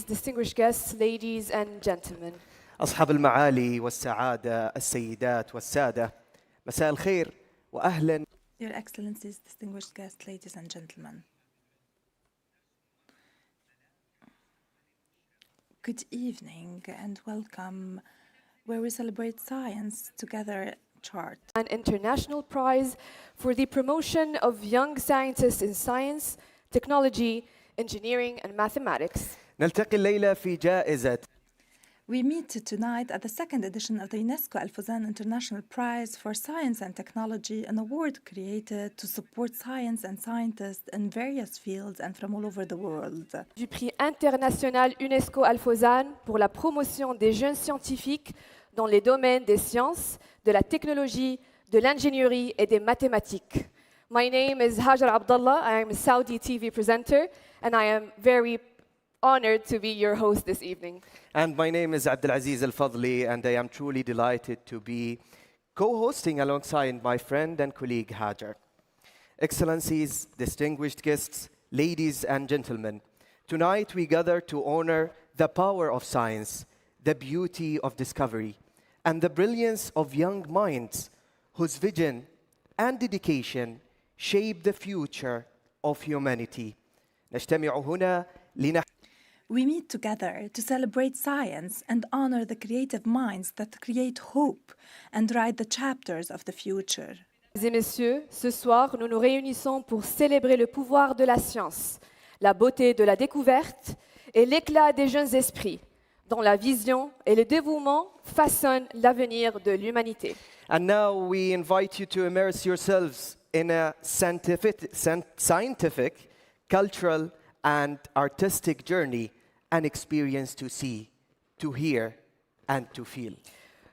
distinguished guests, ladies and gentlemen. أصحاب المعالي والسعادة السيدات والسادة مساء الخير وأهلا. Your Excellencies, distinguished guests, ladies and gentlemen. Good evening and welcome where we celebrate science together chart. An international prize for the promotion of young scientists in science, technology, engineering and mathematics. نلتقي الليلة في جائزة. We meet tonight at the second edition of the UNESCO-AlFozan International Prize for Science and Technology, an award created to support science and scientists in various fields and from all over the world. Du prix international UNESCO-AlFozan pour la promotion des jeunes scientifiques dans les domaines des sciences, de la technologie, de l'ingénierie et des mathématiques. My name is Hajar Abdullah. I am a Saudi TV presenter and I am very honored to be your host this evening. And my name is Abdulaziz Al-Fadli and I am truly delighted to be co-hosting alongside my friend and colleague Hajar. Excellencies, distinguished guests, ladies and gentlemen, tonight we gather to honor the power of science, the beauty of discovery, and the brilliance of young minds whose vision and dedication shape the future of humanity. نجتمع هنا We meet together to celebrate science and honor the creative minds that create hope and write the chapters of the future. Mesdames et messieurs, ce soir, nous nous réunissons pour célébrer le pouvoir de la science, la beauté de la découverte et l'éclat des jeunes esprits, dont la vision et le dévouement façonnent l'avenir de l'humanité. And now we invite you to immerse yourselves in a scientific, cultural, and artistic journey, an experience to see, to hear, and to feel.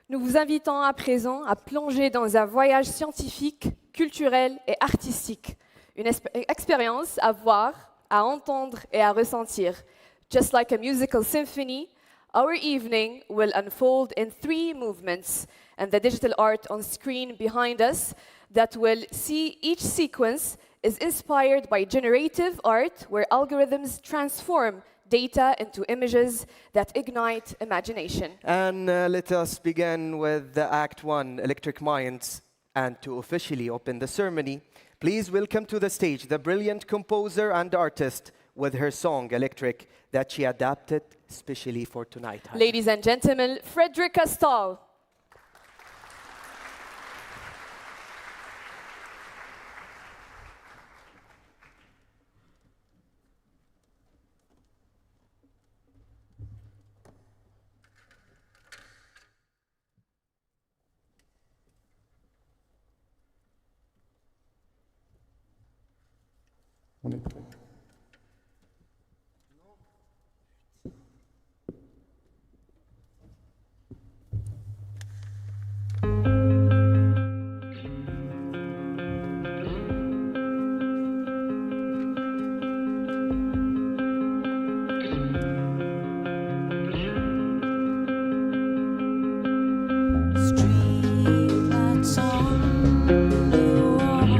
Nous vous invitons à présent à plonger dans un voyage scientifique, culturel et artistique, une expérience à voir, à entendre et à ressentir. Just like a musical symphony, our evening will unfold in 3 movements, and the digital art on screen behind us that will see each sequence is inspired by generative art, where algorithms transform data into images that ignite imagination. And let us begin with the Act 1, Electric Minds. And to officially open the ceremony, please welcome to the stage the brilliant composer and artist with her song Electric that she adapted specially for tonight. Ladies and gentlemen, Frederica Stahl. Streetlights on the wall.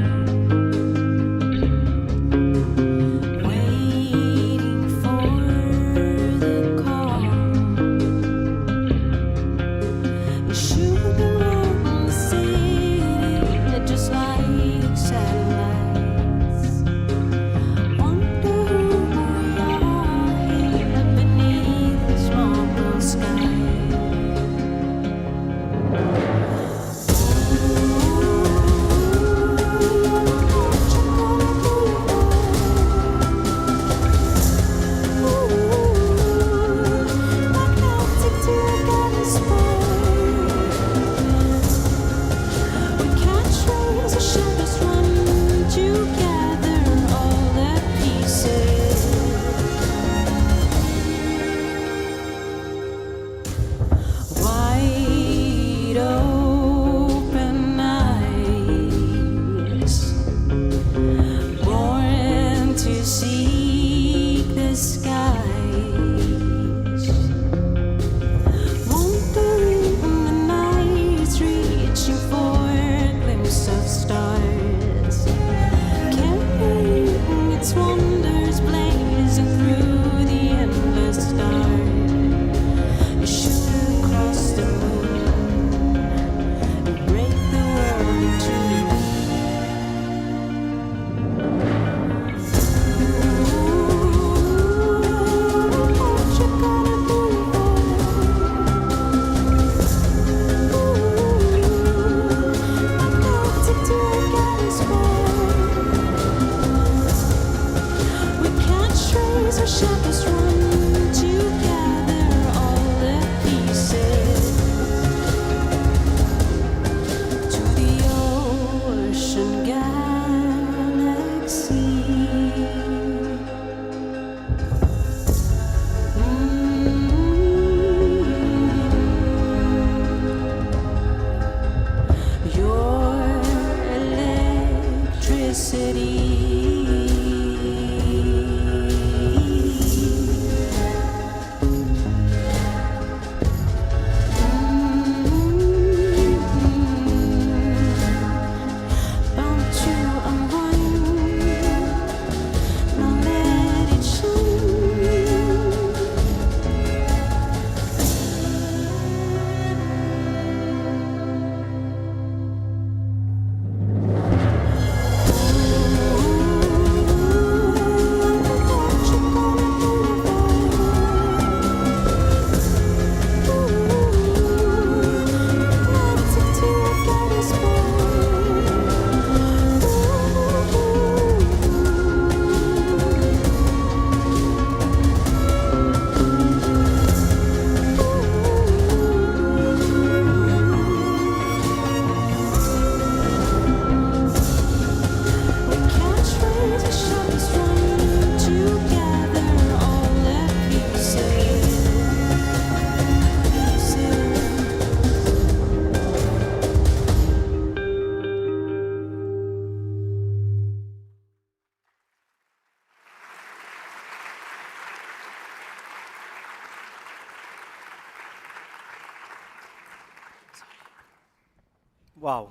Wow.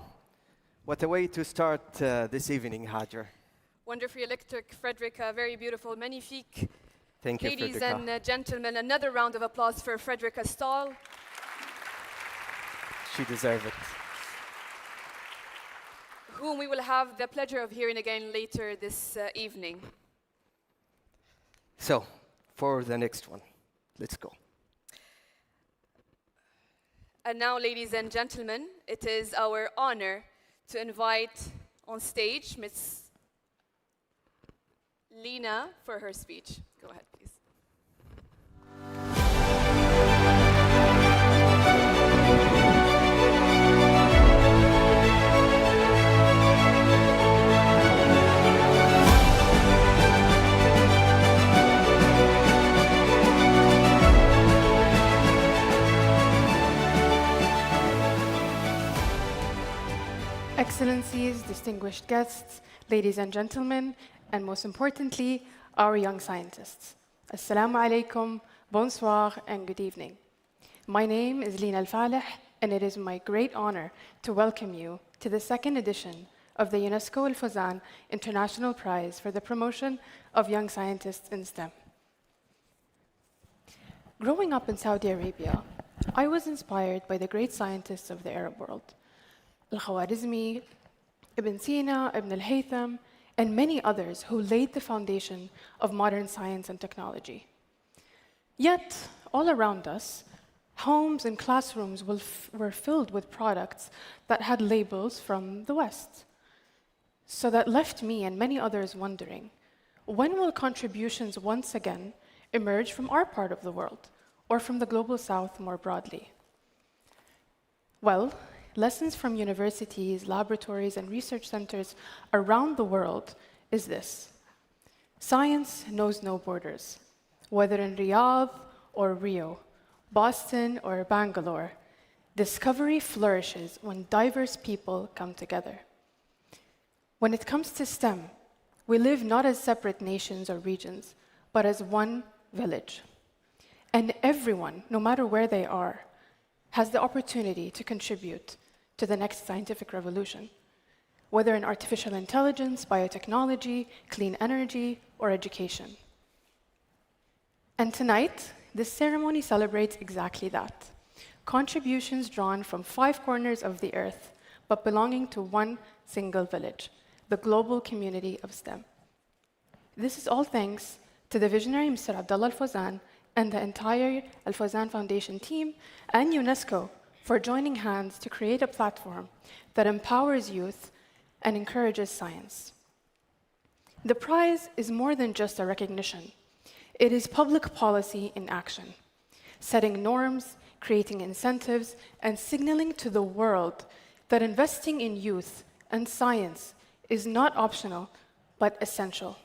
What a way to start this evening, Hajar. Wonderfully electric, Frederica, very beautiful, magnifique. Thank you, Ladies Frederica. and gentlemen, another round of applause for Frederica Stahl. She deserves it. Whom we will have the pleasure of hearing again later this evening. So, for the next one, let's go. And now, ladies and gentlemen, it is our honor to invite on stage Ms. Lina for her speech. Go ahead, please. Excellencies, distinguished guests, ladies and gentlemen, and most importantly, our young scientists. Assalamu alaikum, bonsoir, and good evening. My name is Lina Al-Faleh, and it is my great honor to welcome you to the second edition of the UNESCO-AlFozan International Prize for the Promotion of Young Scientists in STEM. Growing up in Saudi Arabia, I was inspired by the great scientists of the Arab world. Al-Khwarizmi, Ibn Sina, Ibn al-Haytham, and many others who laid the foundation of modern science and technology. Yet, all around us, homes and classrooms were filled with products that had labels from the West. So that left me and many others wondering, when will contributions once again emerge from our part of the world, or from the global South more broadly? Well, lessons from universities, laboratories, and research centers around the world is this: science knows no borders. Whether in Riyadh or Rio, Boston or Bangalore, discovery flourishes when diverse people come together. When it comes to STEM, we live not as separate nations or regions, but as one village. And everyone, no matter where they are, has the opportunity to contribute to the next scientific revolution, whether in artificial intelligence, biotechnology, clean energy, or education. And tonight, this ceremony celebrates exactly that: contributions drawn from 5 corners of the earth, but belonging to one single village, the global community of STEM. This is all thanks to the visionary Mr. Abdullah Al-Fozan and the entire Al-Fozan Foundation team and UNESCO for joining hands to create a platform that empowers youth and encourages science. The prize is more than just a recognition. It is public policy in action, setting norms, creating incentives, and signaling to the world that investing in youth and science is not optional, but essential.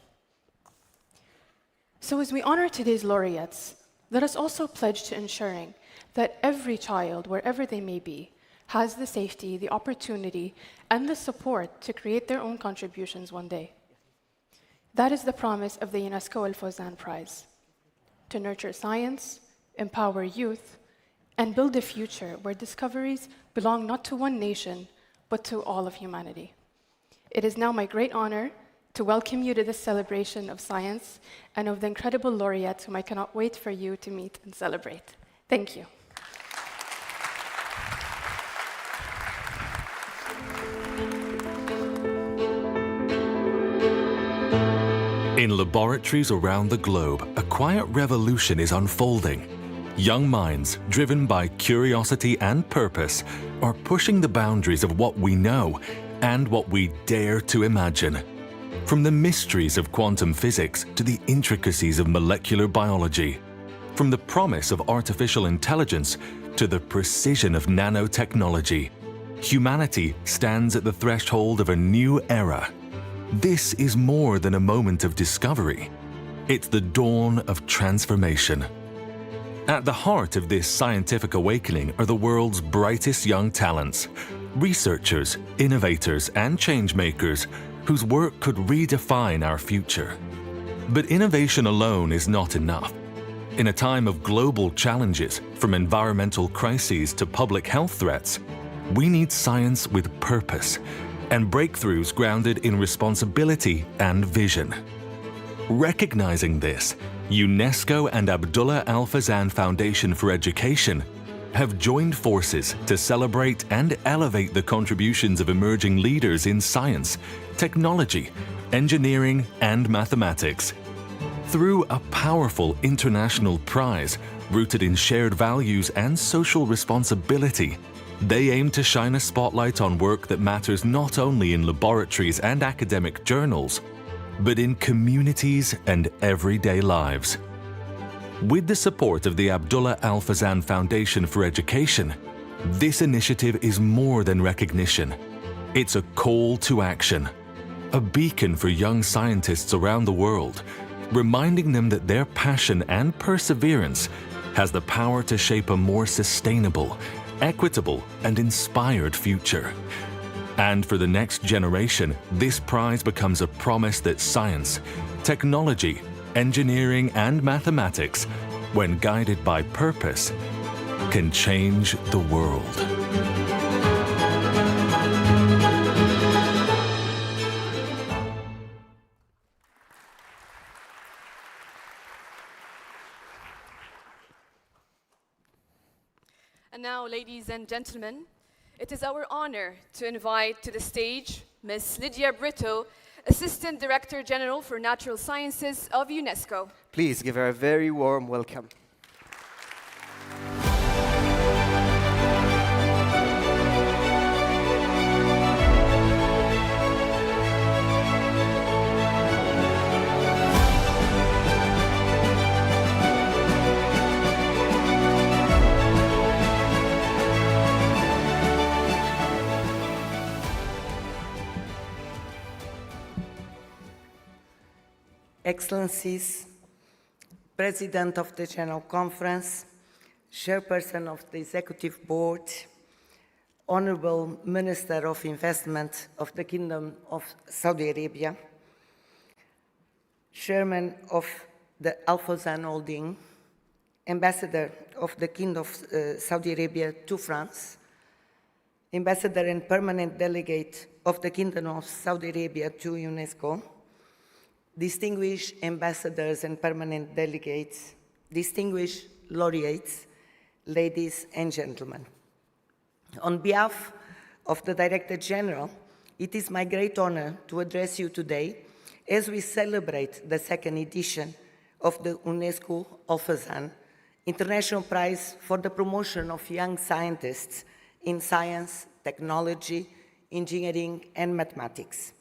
So as we honor today's laureates, let us also pledge to ensuring that every child, wherever they may be, has the safety, the opportunity, and the support to create their own contributions one day. That is the promise of the UNESCO-AlFozan Prize: to nurture science, empower youth, and build a future where discoveries belong not to one nation, but to all of humanity. It is now my great honor to welcome you to this celebration of science and of the incredible laureates whom I cannot wait for you to meet and celebrate. Thank you. In laboratories around the globe, a quiet revolution is unfolding. Young minds, driven by curiosity and purpose, are pushing the boundaries of what we know and what we dare to imagine. From the mysteries of quantum physics to the intricacies of molecular biology, from the promise of artificial intelligence to the precision of nanotechnology, humanity stands at the threshold of a new era. This is more than a moment of discovery. It's the dawn of transformation. At the heart of this scientific awakening are the world's brightest young talents, researchers, innovators, and changemakers whose work could redefine our future. But innovation alone is not enough. In a time of global challenges, from environmental crises to public health threats, We need science with purpose and breakthroughs grounded in responsibility and vision. Recognizing this, UNESCO and UNESCO-AlFozan Foundation for Education have joined forces to celebrate and elevate the contributions of emerging leaders in science, technology, engineering, and mathematics. Through a powerful international prize rooted in shared values and social responsibility, they aim to shine a spotlight on work that matters not only in laboratories and academic journals, but in communities and everyday lives. With the support of the UNESCO-AlFozan Foundation for Education, this initiative is more than recognition. It's a call to action, a beacon for young scientists around the world, reminding them that their passion and perseverance has the power to shape a more sustainable, equitable, and inspired future. And for the next generation, this prize becomes a promise that science, technology, engineering, and mathematics, when guided by purpose, can change the world. And now, ladies and gentlemen, it is our honor to invite to the stage Ms. Lydia Brito, Assistant Director General for Natural Sciences of UNESCO. Please give her a very warm welcome. Excellencies, President of the General Conference, Chairperson of the Executive Board, Honorable Minister of Investment of the Kingdom of Saudi Arabia, Chairman of the AlFozan Holding, Ambassador of the Kingdom of Saudi Arabia to France, Ambassador and Permanent Delegate of the Kingdom of Saudi Arabia to UNESCO, distinguished ambassadors and permanent delegates, distinguished laureates, ladies and gentlemen. On behalf of the Director General, it is my great honor to address you today as we celebrate the second edition of the UNESCO-AlFozan International Prize for the Promotion of Young Scientists in Science, Technology, Engineering, and Mathematics.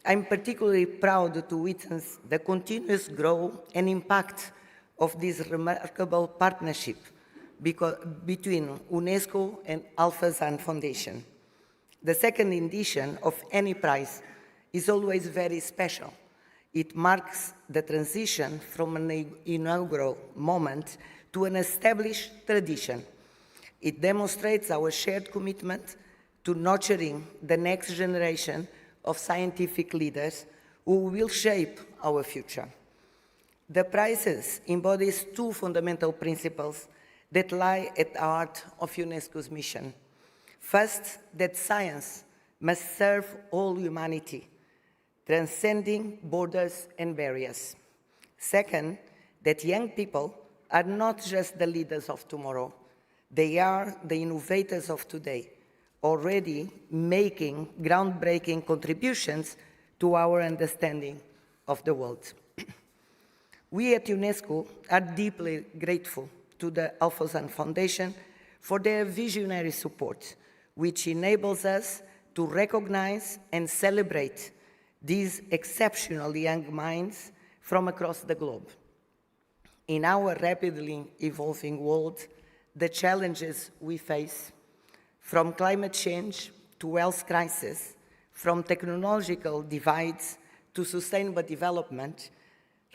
I'm particularly proud to witness the continuous growth and impact of this remarkable partnership between UNESCO and AlFozan Foundation. The second edition of any prize is always very special. It marks the transition from an inaugural moment to an established tradition. It demonstrates our shared commitment to nurturing the next generation of scientific leaders who will shape our future. The prizes embodies two fundamental principles that lie at the heart of UNESCO's mission. First, that science must serve all humanity, transcending borders and barriers. Second, that young people are not just the leaders of tomorrow, they are the innovators of today, already making groundbreaking contributions to our understanding of the world. We at UNESCO are deeply grateful to the AlFozan Foundation for their visionary support, which enables us to recognize and celebrate these exceptional young minds from across the globe. In our rapidly evolving world, the challenges we face, from climate change to health crisis, from technological divides to sustainable development,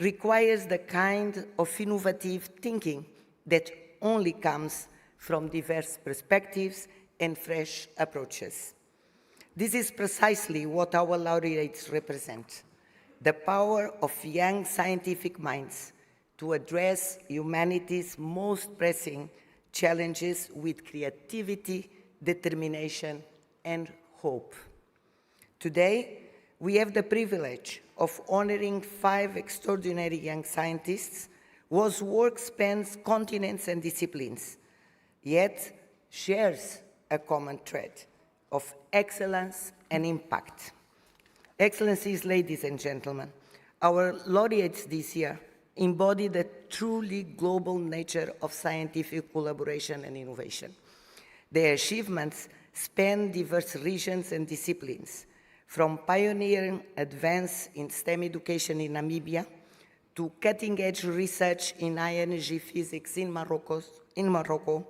requires the kind of innovative thinking that only comes from diverse perspectives and fresh approaches. This is precisely what our laureates represent, the power of young scientific minds to address humanity's most pressing challenges with creativity, determination, and hope. Today, we have the privilege of honoring 5 extraordinary young scientists whose work spans continents and disciplines, yet shares a common thread of excellence and impact. Excellencies, ladies and gentlemen, our laureates this year embody the truly global nature of scientific collaboration and innovation. Their achievements span diverse regions and disciplines, from pioneering advance in STEM education in Namibia to cutting-edge research in high-energy physics in Morocco,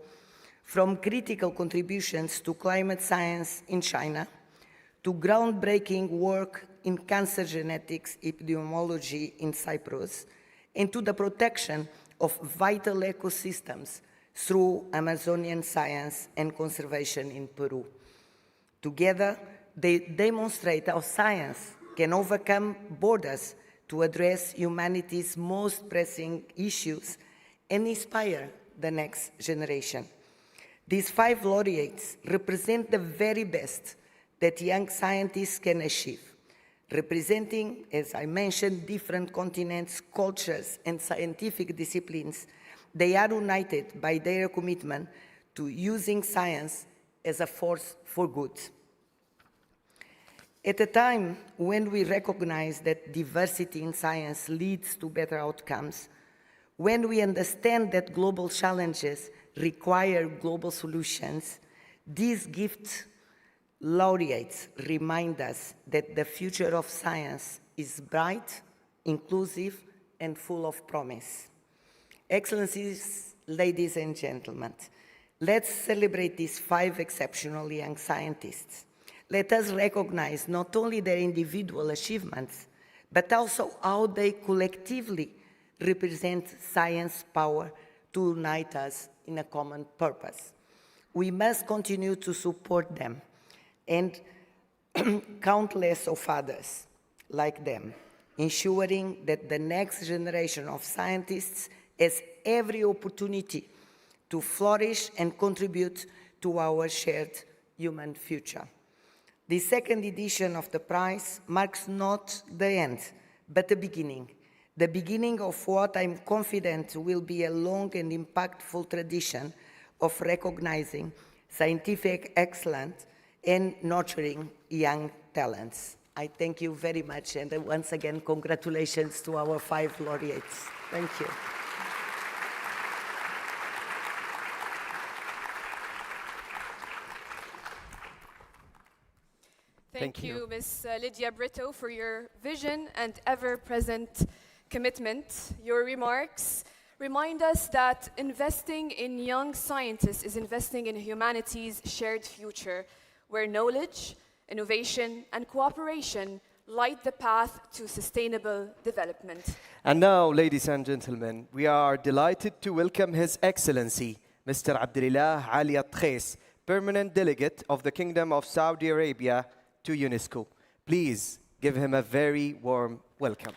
from critical contributions to climate science in China, to groundbreaking work in cancer genetics epidemiology in Cyprus, and to the protection of vital ecosystems through Amazonian science and conservation in Peru. Together, they demonstrate how science can overcome borders to address humanity's most pressing issues and inspire the next generation. These 5 laureates represent the very best that young scientists can achieve, representing, as I mentioned, different continents, cultures, and scientific disciplines. They are united by their commitment to using science as a force for good. At a time when we recognize that diversity in science leads to better outcomes, when we understand that global challenges require global solutions, these gift laureates remind us that the future of science is bright, inclusive, and full of promise. Excellencies, ladies and gentlemen, let's celebrate these 5 exceptional young scientists. Let us recognize not only their individual achievements, but also how they collectively represent science power to unite us in a common purpose. We must continue to support them and countless of others like them, ensuring that the next generation of scientists has every opportunity to flourish and contribute to our shared human future. The second edition of the prize marks not the end, but the beginning of what I'm confident will be a long and impactful tradition of recognizing scientific excellence and nurturing young talents. I thank you very much, and once again, congratulations to our 5 laureates. Thank you. Thank you, Ms. Lydia Brito, for your vision and ever-present commitment. Your remarks remind us that investing in young scientists is investing in humanity's shared future, where knowledge, innovation, and cooperation light the path to sustainable development. And now, ladies and gentlemen, we are delighted to welcome His Excellency, Mr. Abdullah Ali At-Khais, Permanent Delegate of the Kingdom of Saudi Arabia to UNESCO. Please give him a very warm welcome.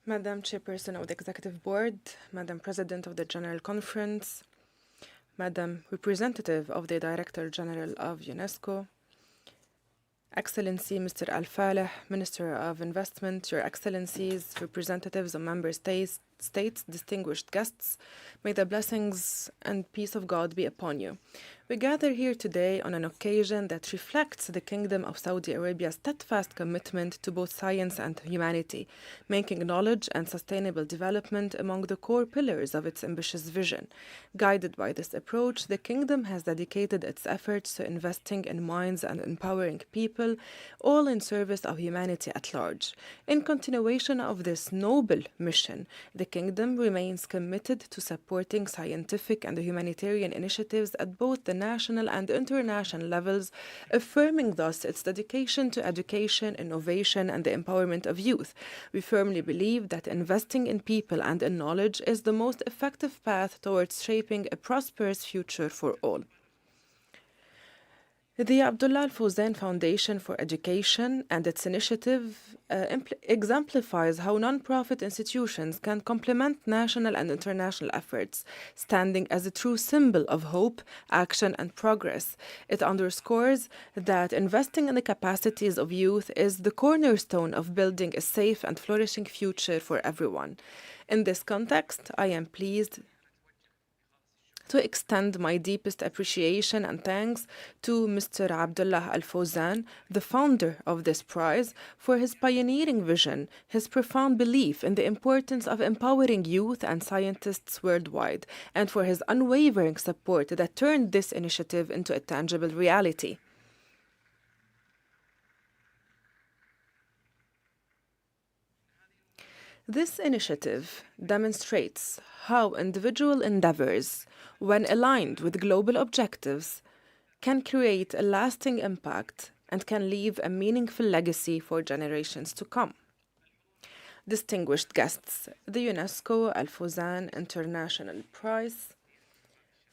Madam Chairperson of the Executive Board, Madam President of the General Conference, Madam Representative of the Director General of UNESCO, Excellency Mr. Al-Faleh, Minister of Investment, Your Excellencies, representatives of member states, distinguished guests, may the blessings and peace of God be upon you. We gather here today on an occasion that reflects the Kingdom of Saudi Arabia's steadfast commitment to both science and humanity, making knowledge and sustainable development among the core pillars of its ambitious vision. Guided by this approach, the Kingdom has dedicated its efforts to investing in minds and empowering people, all in service of humanity at large. In continuation of this noble mission, the Kingdom remains committed to supporting scientific and humanitarian initiatives at both the national and international levels, affirming thus its dedication to education, innovation, and the empowerment of youth. We firmly believe that investing in people and in knowledge is the most effective path towards shaping a prosperous future for all. The Abdullah-AlFozan Foundation for Education and its initiative exemplifies how non-profit institutions can complement national and international efforts, standing as a true symbol of hope, action, and progress. It underscores that investing in the capacities of youth is the cornerstone of building a safe and flourishing future for everyone. In this context, I am pleased to extend my deepest appreciation and thanks to Mr. Abdullah-AlFozan, the founder of this prize, for his pioneering vision, his profound belief in the importance of empowering youth and scientists worldwide, and for his unwavering support that turned this initiative into a tangible reality. This initiative demonstrates how individual endeavors, when aligned with global objectives, can create a lasting impact and can leave a meaningful legacy for generations to come. Distinguished guests, the UNESCO-AlFozan International Prize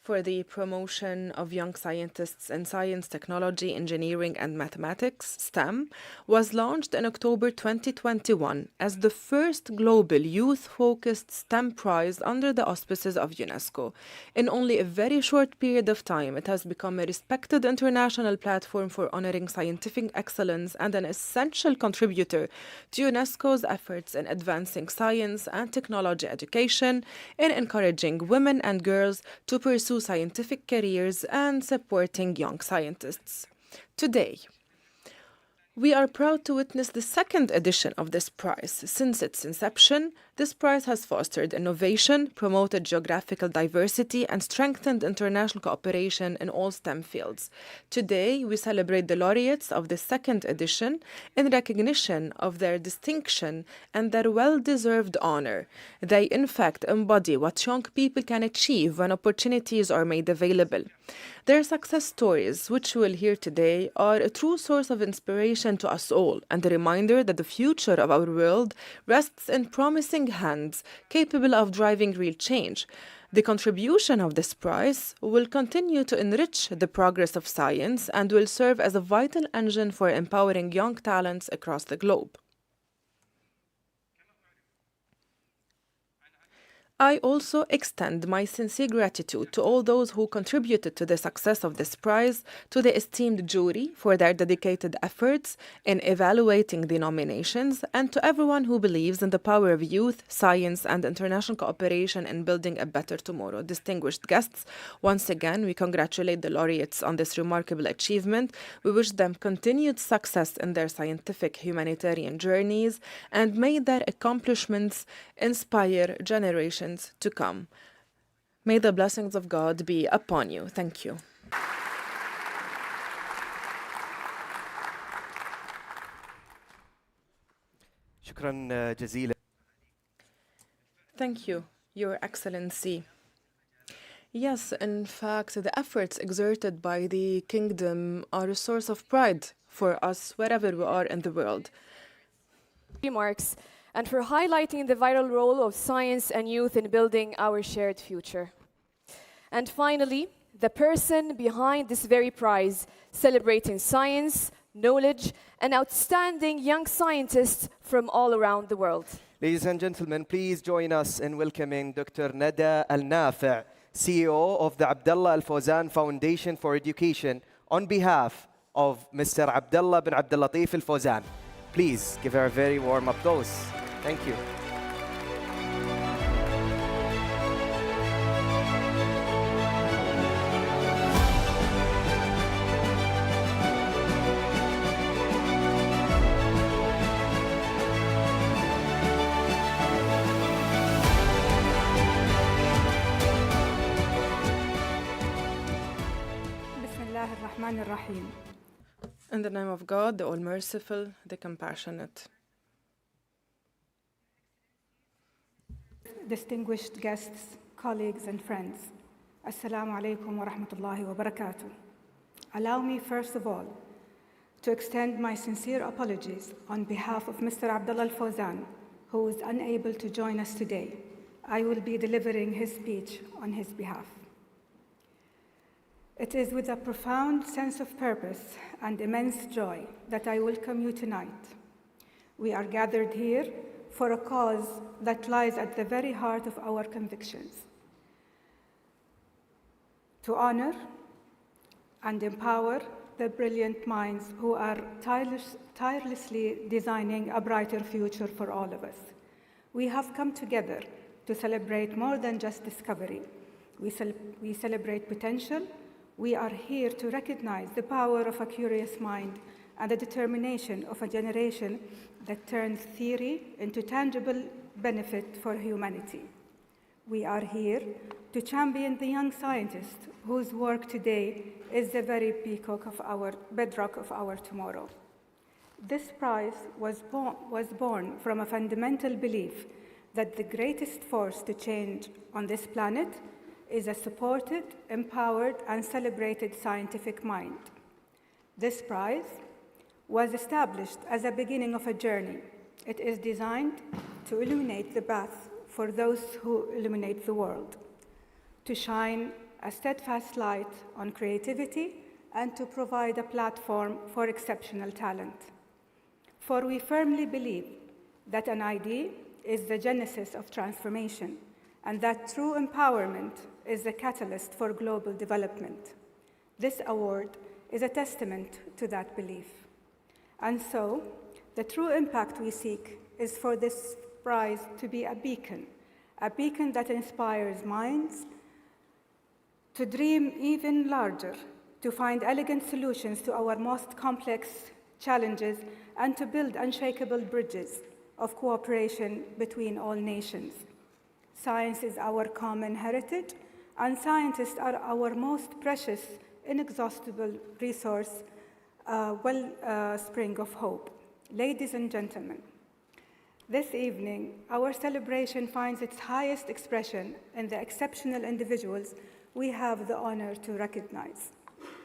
for the promotion of young scientists in science, technology, engineering, and mathematics, STEM, was launched in October 2021 as the first global youth-focused STEM prize under the auspices of UNESCO. In only a very short period of time, it has become a respected international platform for honoring scientific excellence and an essential contributor to UNESCO's efforts in advancing science and technology education, in encouraging women and girls to pursue scientific careers, and supporting young scientists. Today, we are proud to witness the second edition of this prize. Since its inception, this prize has fostered innovation, promoted geographical diversity, and strengthened international cooperation in all STEM fields. Today, we celebrate the laureates of the second edition in recognition of their distinction and their well-deserved honor. They, in fact, embody what young people can achieve when opportunities are made available. Their success stories, which we will hear today, are a true source of inspiration to us all and a reminder that the future of our world rests in promising hands capable of driving real change. The contribution of this prize will continue to enrich the progress of science and will serve as a vital engine for empowering young talents across the globe. I also extend my sincere gratitude to all those who contributed to the success of this prize, to the esteemed jury for their dedicated efforts in evaluating the nominations, and to everyone who believes in the power of youth, science, and international cooperation in building a better tomorrow. Distinguished guests, once again, we congratulate the laureates on this remarkable achievement. We wish them continued success in their scientific humanitarian journeys, and may their accomplishments inspire generations to come. May the blessings of God be upon you. Thank you. شكرا جزيلا. Thank you, Your Excellency. Yes, in fact, the efforts exerted by the Kingdom are a source of pride for us wherever we are in the world. Remarks, and for highlighting the vital role of science and youth in building our shared future. And finally, the person behind this very prize, celebrating science, knowledge, and outstanding young scientists from all around the world. Ladies and gentlemen, please join us in welcoming Dr. Nada Al-Nafi', CEO of the Abdullah-AlFozan Foundation for Education, on behalf of Mr. Abdullah bin Abdul-Latif Al-Fozan. Please give her a very warm applause. Thank you. الرحمن الرحيم. In the name of God, the All-Merciful, the Compassionate. Distinguished guests, colleagues and friends, Assalamu alaikum wa rahmatullahi wa barakatuh. Allow me first of all to extend my sincere apologies on behalf of Mr. Abdullah-AlFozan, who is unable to join us today. I will be delivering his speech on his behalf. It is with a profound sense of purpose and immense joy that I welcome you tonight. We are gathered here for a cause that lies at the very heart of our convictions: to honor and empower the brilliant minds who are tirelessly designing a brighter future for all of us. We have come together to celebrate more than just discovery. We celebrate potential. We are here to recognize the power of a curious mind and the determination of a generation that turns theory into tangible benefit for humanity. We are here to champion the young scientists whose work today is the very bedrock of our tomorrow. This prize was born from a fundamental belief that the greatest force to change on this planet is a supported, empowered, and celebrated scientific mind. This prize was established as a beginning of a journey. It is designed to illuminate the path for those who illuminate the world, to shine a steadfast light on creativity, and to provide a platform for exceptional talent. For we firmly believe that an idea is the genesis of transformation, and that true empowerment is the catalyst for global development. This award is a testament to that belief. And so, the true impact we seek is for this prize to be a beacon that inspires minds to dream even larger, to find elegant solutions to our most complex challenges, and to build unshakable bridges of cooperation between all nations. Science is our common heritage, and scientists are our most precious, inexhaustible resource, wellspring of hope. Ladies and gentlemen, this evening, our celebration finds its highest expression in the exceptional individuals we have the honor to recognize.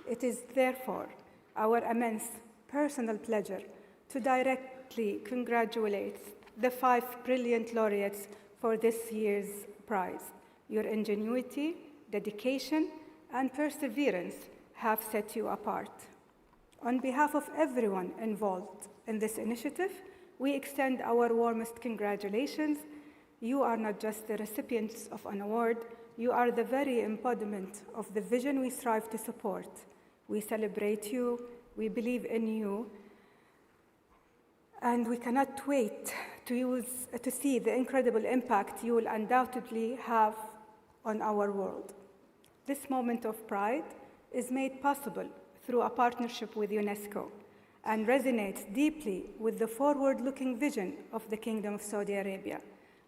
It is therefore our immense personal pleasure to directly congratulate the 5 brilliant laureates for this year's prize. Your ingenuity, dedication, and perseverance have set you apart. On behalf of everyone involved in this initiative, we extend our warmest congratulations. You are not just the recipients of an award, you are the very embodiment of the vision we strive to support. We celebrate you, we believe in you, and we cannot wait to see the incredible impact you will undoubtedly have on our world. This moment of pride is made possible through a partnership with UNESCO and resonates deeply with the forward-looking vision of the Kingdom of Saudi Arabia,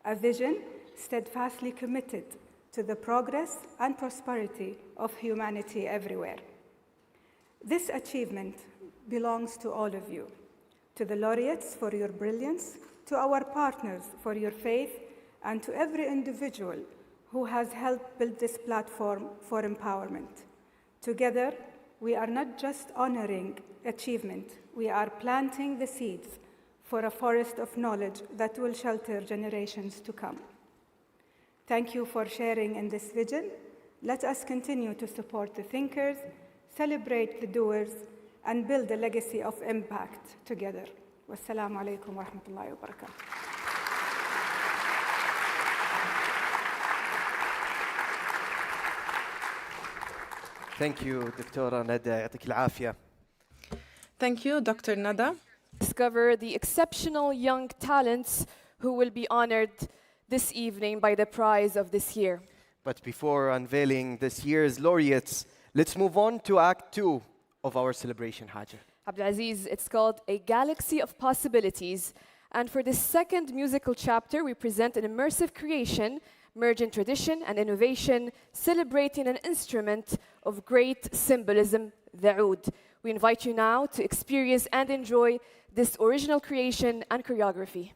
a vision steadfastly committed to the progress and prosperity of humanity everywhere. This achievement belongs to all of you, to the laureates for your brilliance, to our partners for your faith, and to every individual who has helped build this platform for empowerment. Together, we are not just honoring achievement, we are planting the seeds for a forest of knowledge that will shelter generations to come. Thank you for sharing in this vision. Let us continue to support the thinkers, celebrate the doers, and build a legacy of impact together. Wassalamu alaikum wa rahmatullahi wa barakatuh. Thank you, Dr. Nada. يعطيك العافية. Thank you, Dr. Nada. Discover the exceptional young talents who will be honored this evening by the prize of this year. But before unveiling this year's laureates, let's move on to Act 2 of our celebration, Hajar. Abdulaziz, it's called A Galaxy of Possibilities. And for this second musical chapter, we present an immersive creation merging tradition and innovation, celebrating an instrument of great symbolism, the oud. We invite you now to experience and enjoy this original creation and choreography.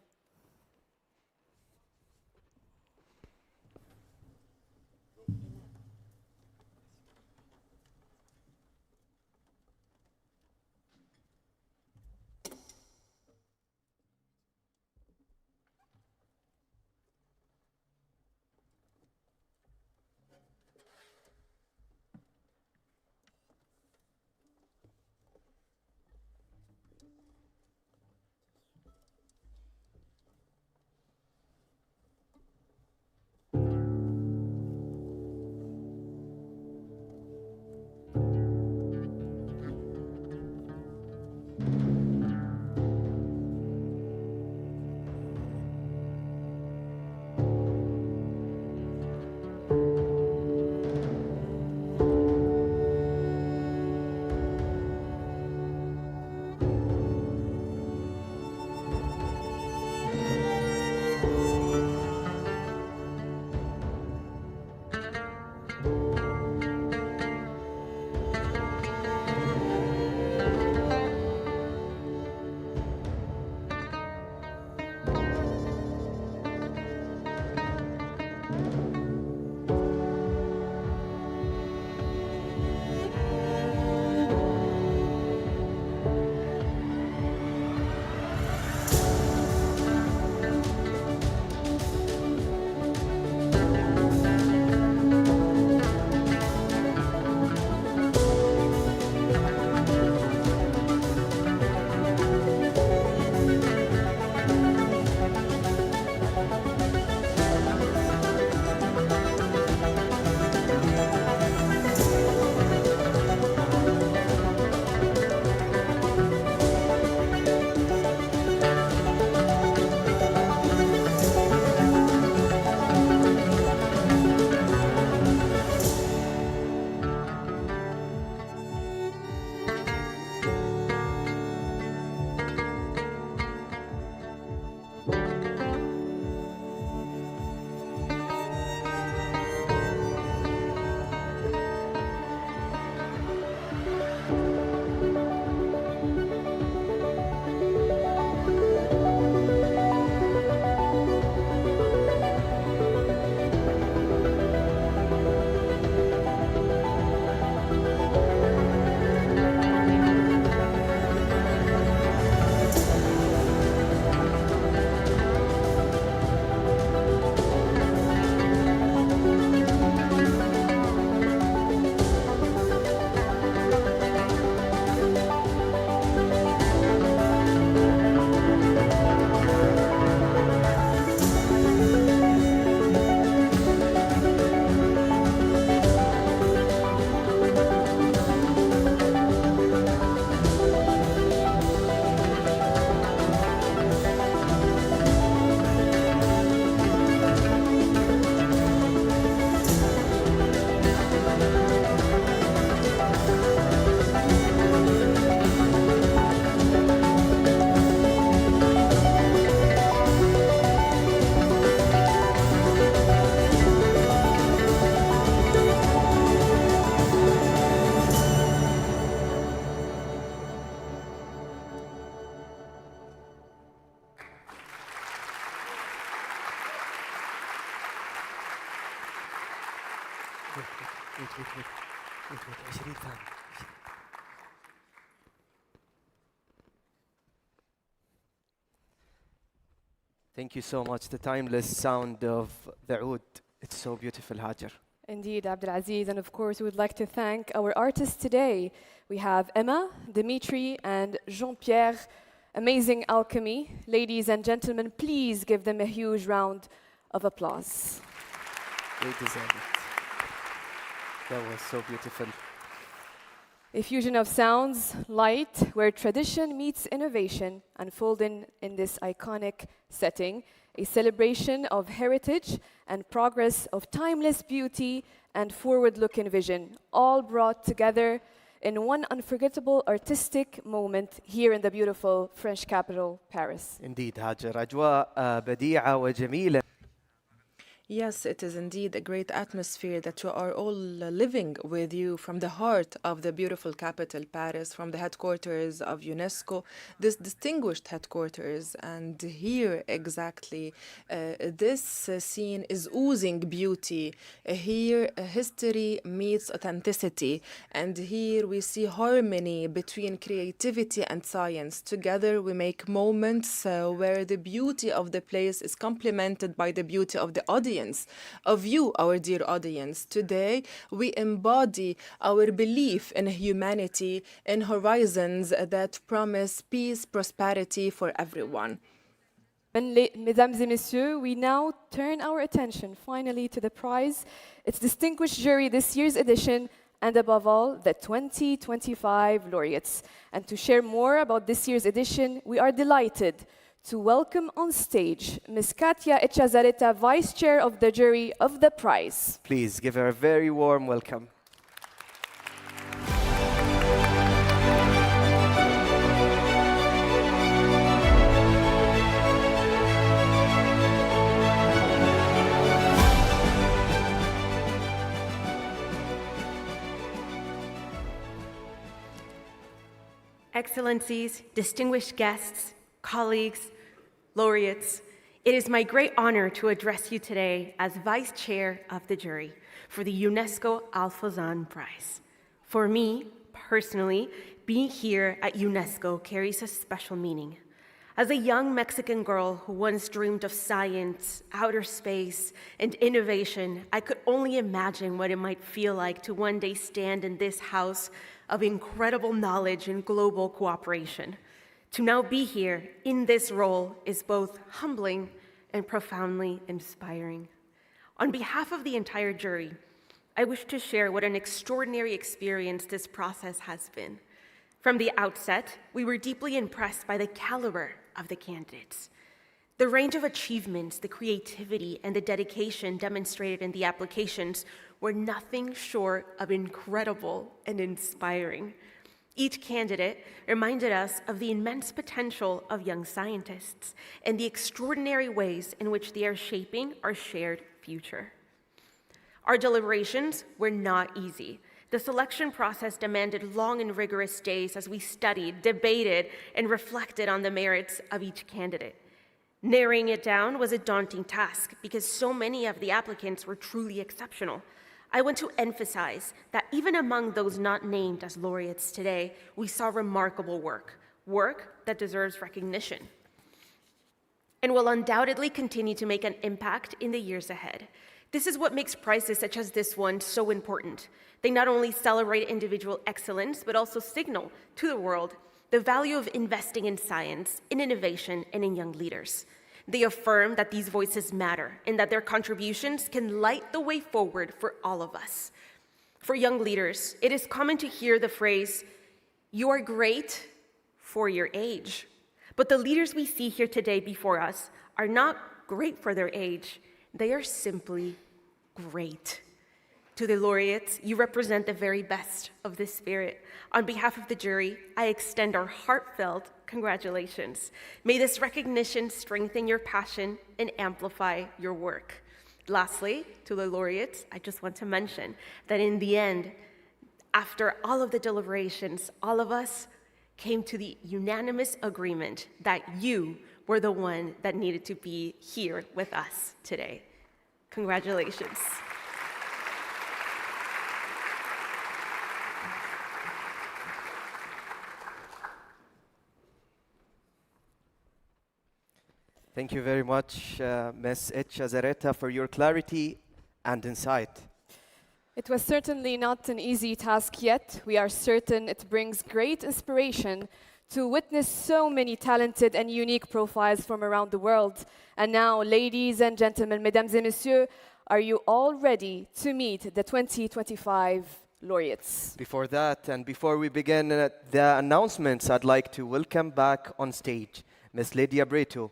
Thank you so much. The timeless sound of the oud. It's so beautiful, Hajar. Indeed, Abdulaziz. And of course, we would like to thank our artists today. We have Emma, Dimitri, and Jean-Pierre. Amazing alchemy. Ladies and gentlemen, please give them a huge round of applause. They deserve it. That was so beautiful. A fusion of sounds, light, where tradition meets innovation, unfolding in this iconic setting, a celebration of heritage and progress, of timeless beauty and forward-looking vision, all brought together in one unforgettable artistic moment here in the beautiful French capital, Paris. Indeed, Hajar. أجواء بديعة وجميلة. Yes, it is indeed a great atmosphere that you are all living with you from the heart of the beautiful capital, Paris, from the headquarters of UNESCO, this distinguished headquarters. And here, exactly, this scene is oozing beauty. Here, history meets authenticity. And here we see harmony between creativity and science. Together, we make moments where the beauty of the place is complemented by the beauty of the audience. Of you, our dear audience. Today, we embody our belief in humanity, in horizons that promise peace, prosperity for everyone. Mesdames et messieurs, we now turn our attention finally to the prize, its distinguished jury this year's edition, and above all, the 2025 laureates. And to share more about this year's edition, we are delighted to welcome on stage Ms. Katia Echazareta, Vice Chair of the Jury of the Prize. Please give her a very warm welcome. Excellencies, distinguished guests, colleagues, laureates, it is my great honor to address you today as Vice Chair of the jury for the UNESCO-AlFozan Prize. For me, personally, being here at UNESCO carries a special meaning. As a young Mexican girl who once dreamed of science, outer space, and innovation, I could only imagine what it might feel like to one day stand in this house of incredible knowledge and global cooperation. To now be here in this role is both humbling and profoundly inspiring. On behalf of the entire jury, I wish to share what an extraordinary experience this process has been. From the outset, we were deeply impressed by the caliber of the candidates. The range of achievements, the creativity, and the dedication demonstrated in the applications were nothing short of incredible and inspiring. Each candidate reminded us of the immense potential of young scientists and the extraordinary ways in which they are shaping our shared future. Our deliberations were not easy. The selection process demanded long and rigorous days as we studied, debated, and reflected on the merits of each candidate. Narrowing it down was a daunting task because so many of the applicants were truly exceptional. I want to emphasize that even among those not named as laureates today, we saw remarkable work that deserves recognition and will undoubtedly continue to make an impact in the years ahead. This is what makes prizes such as this one so important. They not only celebrate individual excellence, but also signal to the world the value of investing in science, in innovation, and in young leaders. They affirm that these voices matter and that their contributions can light the way forward for all of us. For young leaders, it is common to hear the phrase, "You are great for your age." But the leaders we see here today before us are not great for their age. They are simply great. To the laureates, you represent the very best of this spirit. On behalf of the jury, I extend our heartfelt congratulations. May this recognition strengthen your passion and amplify your work. Lastly, to the laureates, I just want to mention that in the end, after all of the deliberations, all of us came to the unanimous agreement that you were the one that needed to be here with us today. Congratulations. Thank you very much, Ms. Echazareta, for your clarity and insight. It was certainly not an easy task yet. We are certain it brings great inspiration to witness so many talented and unique profiles from around the world. And now, ladies and gentlemen, mesdames et messieurs, are you all ready to meet the 2025 laureates? Before that, and before we begin the announcements, I'd like to welcome back on stage Ms. Lydia Brito,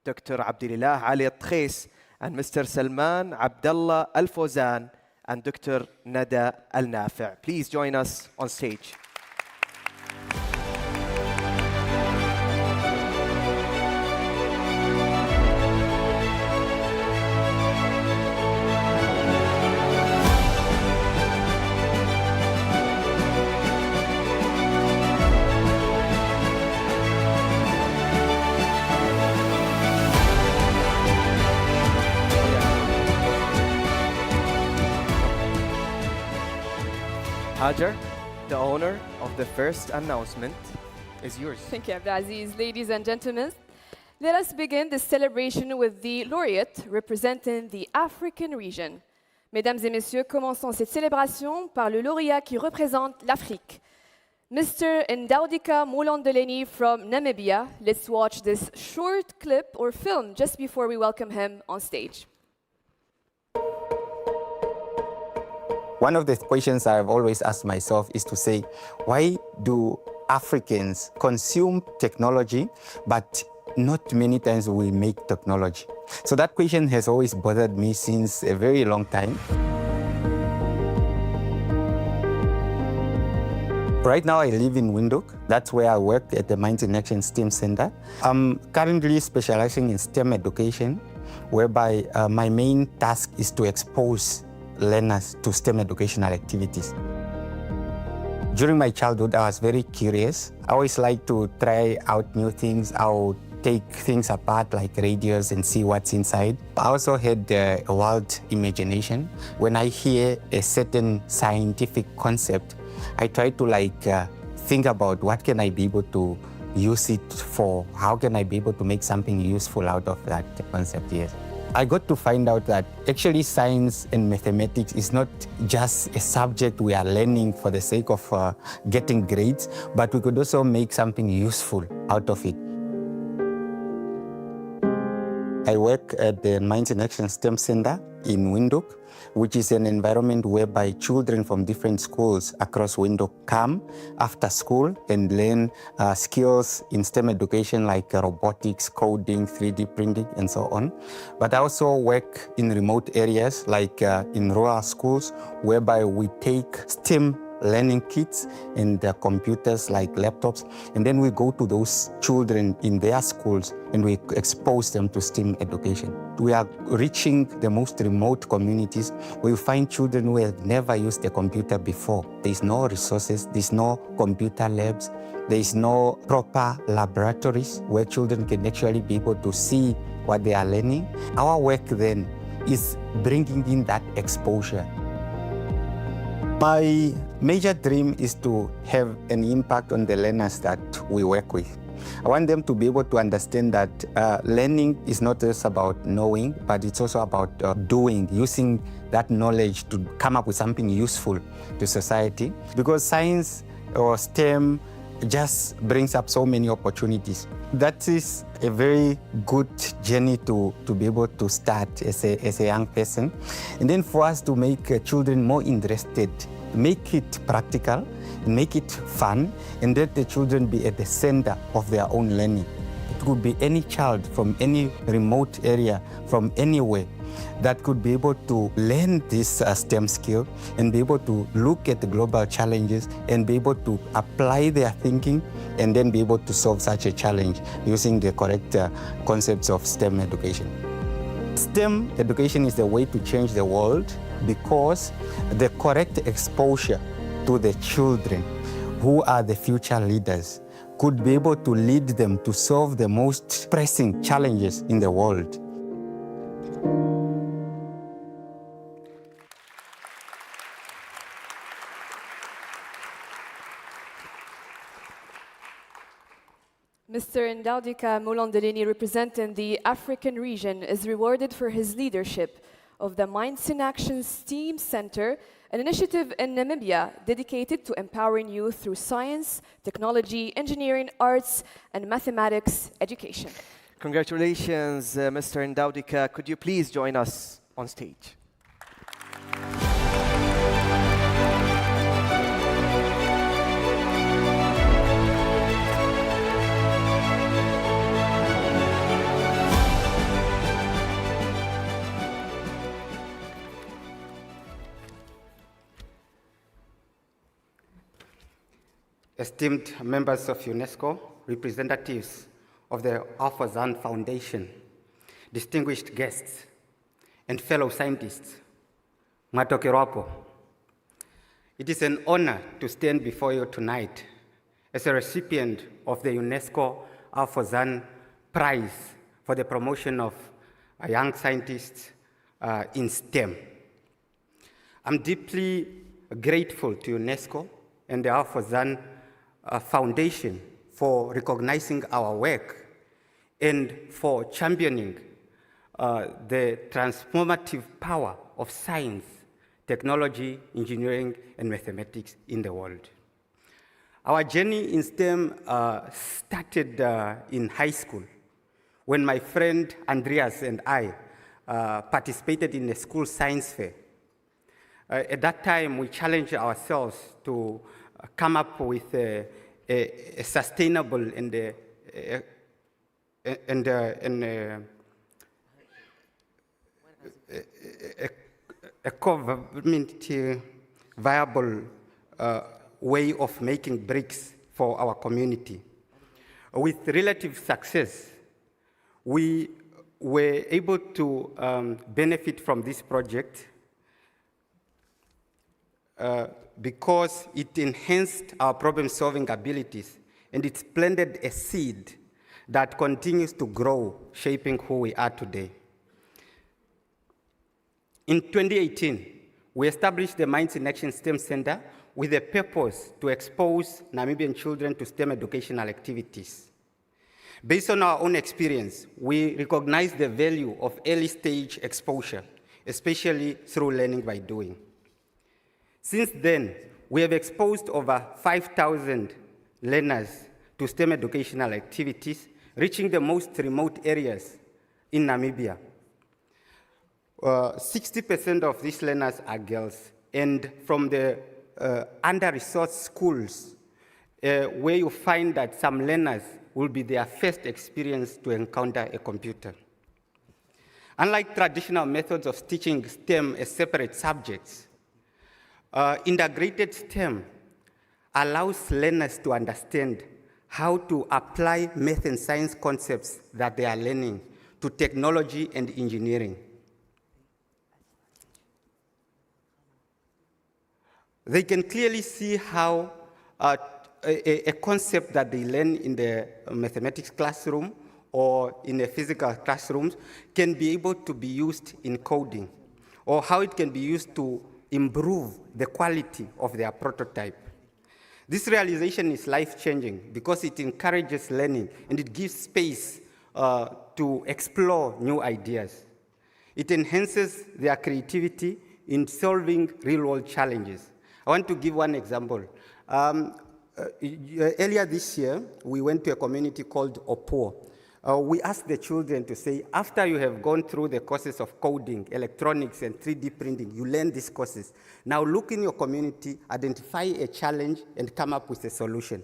Dr. Abdillah Ali Tkhis, and Mr. Salman Abdallah Al-Fozan, and Dr. Nada Al-Nafi'. Please join us on stage. Hajar, the honor of the first announcement is yours. Thank you, Abdulaziz. Ladies and gentlemen, let us begin this celebration with the laureate representing the African region. Mesdames et messieurs, commençons cette célébration par le lauréat qui représente l'Afrique. Mr. Ndaudika Molandeleni from Namibia. Let's watch this short clip or film just before we welcome him on stage. One of the questions I've always asked myself is to say, why do Africans consume technology, but not many times we make technology? So that question has always bothered me since a very long time. Right now I live in Windhoek. That's where I work at the Minds in Action STEM Center. I'm currently specializing in STEM education, whereby my main task is to expose learners to STEM educational activities. During my childhood, I was very curious. I always liked to try out new things. I would take things apart like radios and see what's inside. I also had a wild imagination. When I hear a certain scientific concept, I try to think about what can I be able to use it for? How can I be able to make something useful out of that concept? Yes. I got to find out that actually science and mathematics is not just a subject we are learning for the sake of getting grades, but we could also make something useful out of it. I work at the Minds in Action STEM Center in Windhoek, which is an environment whereby children from different schools across Windhoek come after school and learn skills in STEM education like robotics, coding, 3D printing, and so on. But I also work in remote areas like in rural schools, whereby we take STEM learning kits and computers like laptops, and then we go to those children in their schools and we expose them to STEM education. We are reaching the most remote communities where you find children who have never used a computer before. There's no resources, there's no computer labs, there's no proper laboratories where children can actually be able to see what they are learning. Our work then is bringing in that exposure. My major dream is to have an impact on the learners that we work with. I want them to be able to understand that learning is not just about knowing, but it's also about doing, using that knowledge to come up with something useful to society. Because science or STEM just brings up so many opportunities. That is a very good journey to be able to start as a young person. And then for us to make children more interested, make it practical, make it fun, and let the children be at the center of their own learning. It could be any child from any remote area, from anywhere, that could be able to learn this STEM skill and be able to look at the global challenges and be able to apply their thinking and then be able to solve such a challenge using the correct concepts of STEM education. STEM education is the way to change the world because the correct exposure to the children who are the future leaders could be able to lead them to solve the most pressing challenges in the world. Mr. Ndaudika Molandeleni, representing the African region, is rewarded for his leadership of the Minds in Action STEAM Center, an initiative in Namibia dedicated to empowering youth through science, technology, engineering, arts, and mathematics education. Congratulations, Mr. Ndaudika. Could you please join us on stage? Esteemed members of UNESCO, representatives of the AlFozan Foundation, distinguished guests, and fellow scientists, Matokerapo, it is an honor to stand before you tonight as a recipient of the UNESCO-AlFozan Prize for the promotion of young scientists in STEM. I'm deeply grateful to UNESCO and the AlFozan Foundation for recognizing our work and for championing the transformative power of science, technology, engineering, and mathematics in the world. Our journey in STEM started in high school when my friend Andreas and I participated in a school science fair. At that time, we challenged ourselves to come up with a sustainable and a government viable way of making bricks for our community. With relative success, we were able to benefit from this project because it enhanced our problem-solving abilities, and it planted a seed that continues to grow, shaping who we are today. In 2018, we established the Minds in Action STEM Center with a purpose to expose Namibian children to STEM educational activities. Based on our own experience, we recognize the value of early-stage exposure, especially through learning by doing. Since then, we have exposed over 5,000 learners to STEM educational activities, reaching the most remote areas in Namibia. 60% of these learners are girls, and from the under-resourced schools, where you find that some learners will be their first experience to encounter a computer. Unlike traditional methods of teaching STEM as separate subjects, integrated STEM allows learners to understand how to apply math and science concepts that they are learning to technology and engineering. They can clearly see how a concept that they learn in the mathematics classroom or in a physical classroom can be able to be used in coding, or how it can be used to improve the quality of their prototype. This realization is life-changing because it encourages learning and it gives space to explore new ideas. It enhances their creativity in solving real-world challenges. I want to give one example. Earlier this year, we went to a community called Opo. We asked the children to say, after you have gone through the courses of coding, electronics, and 3D printing, you learn these courses. Now look in your community, identify a challenge, and come up with a solution.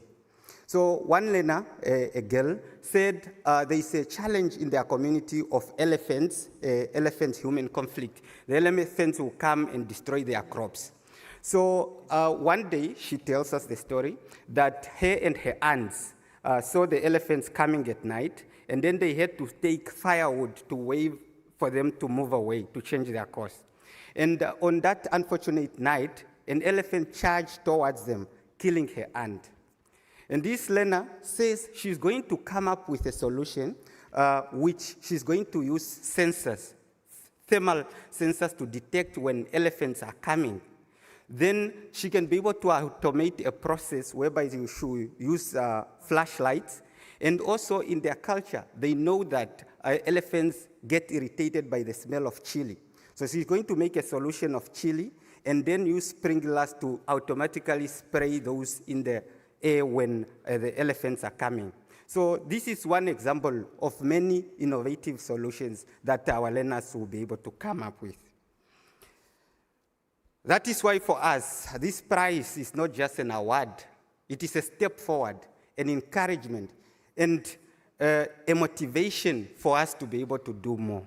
So one learner, a girl, said there is a challenge in their community of elephants, elephant-human conflict. The elephants will come and destroy their crops. So one day, she tells us the story that her and her aunts saw the elephants coming at night, and then they had to take firewood to wave for them to move away, to change their course. And on that unfortunate night, an elephant charged towards them, killing her aunt. And this learner says she's going to come up with a solution which she's going to use sensors, thermal sensors to detect when elephants are coming. Then she can be able to automate a process whereby you should use flashlights. And also in their culture, they know that elephants get irritated by the smell of chili. So she's going to make a solution of chili and then use sprinklers to automatically spray those in the air when the elephants are coming. So this is one example of many innovative solutions that our learners will be able to come up with. That is why for us, this prize is not just an award. It is a step forward, an encouragement, and a motivation for us to be able to do more.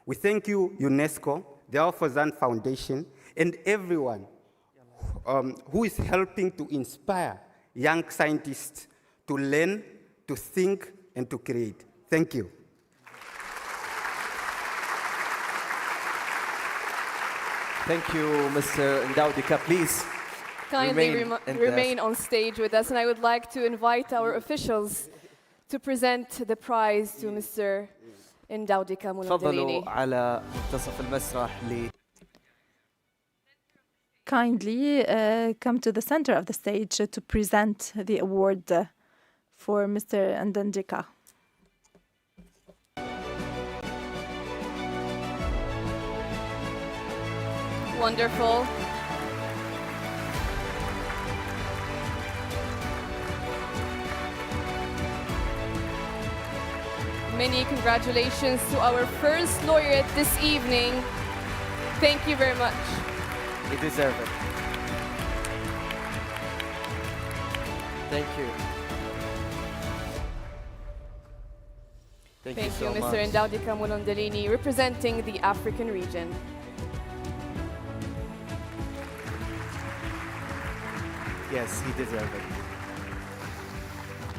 We thank you, UNESCO, the AlFozan Foundation, and everyone who is helping to inspire young scientists to learn, to think, and to create. Thank you. Thank you, Mr. Ndaudika. Please Kindly remain on stage with us, and I would like to invite our officials to present the prize to Mr. Ndaudika Mulondelini. تفضلوا على منتصف المسرح kindly come to the center of the stage to present the award for Mr. Ndandika. Wonderful. Many congratulations to our first laureate this evening. Thank you very much. You deserve it. Thank you. Thank you so Mr. much. Ndandika Mulondelini, representing the African region. Yes, he deserves it.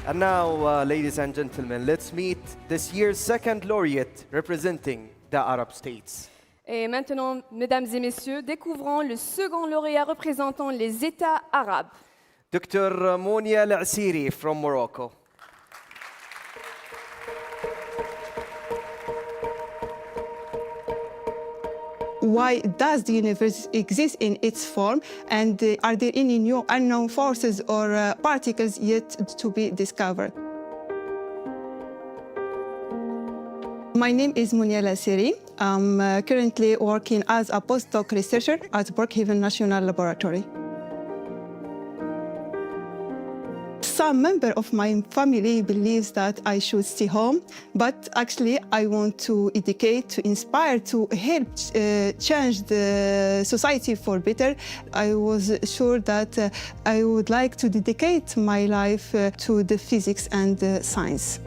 And now, ladies and gentlemen, let's meet this year's second laureate representing the Arab states. Et maintenant, mesdames et messieurs, découvrons le second lauréat représentant les États arabes. Dr. Monia Al-Asiri from Morocco. Why does the universe exist in its form, and are there any new unknown forces or particles yet to be discovered? My name is Monia Al-Asiri. I'm currently working as a postdoc researcher at Brookhaven National Laboratory. Some member of my family believes that I should stay home, but actually I want to educate, to inspire, to help change the society for better. I was sure that I would like to dedicate my life to the physics and science.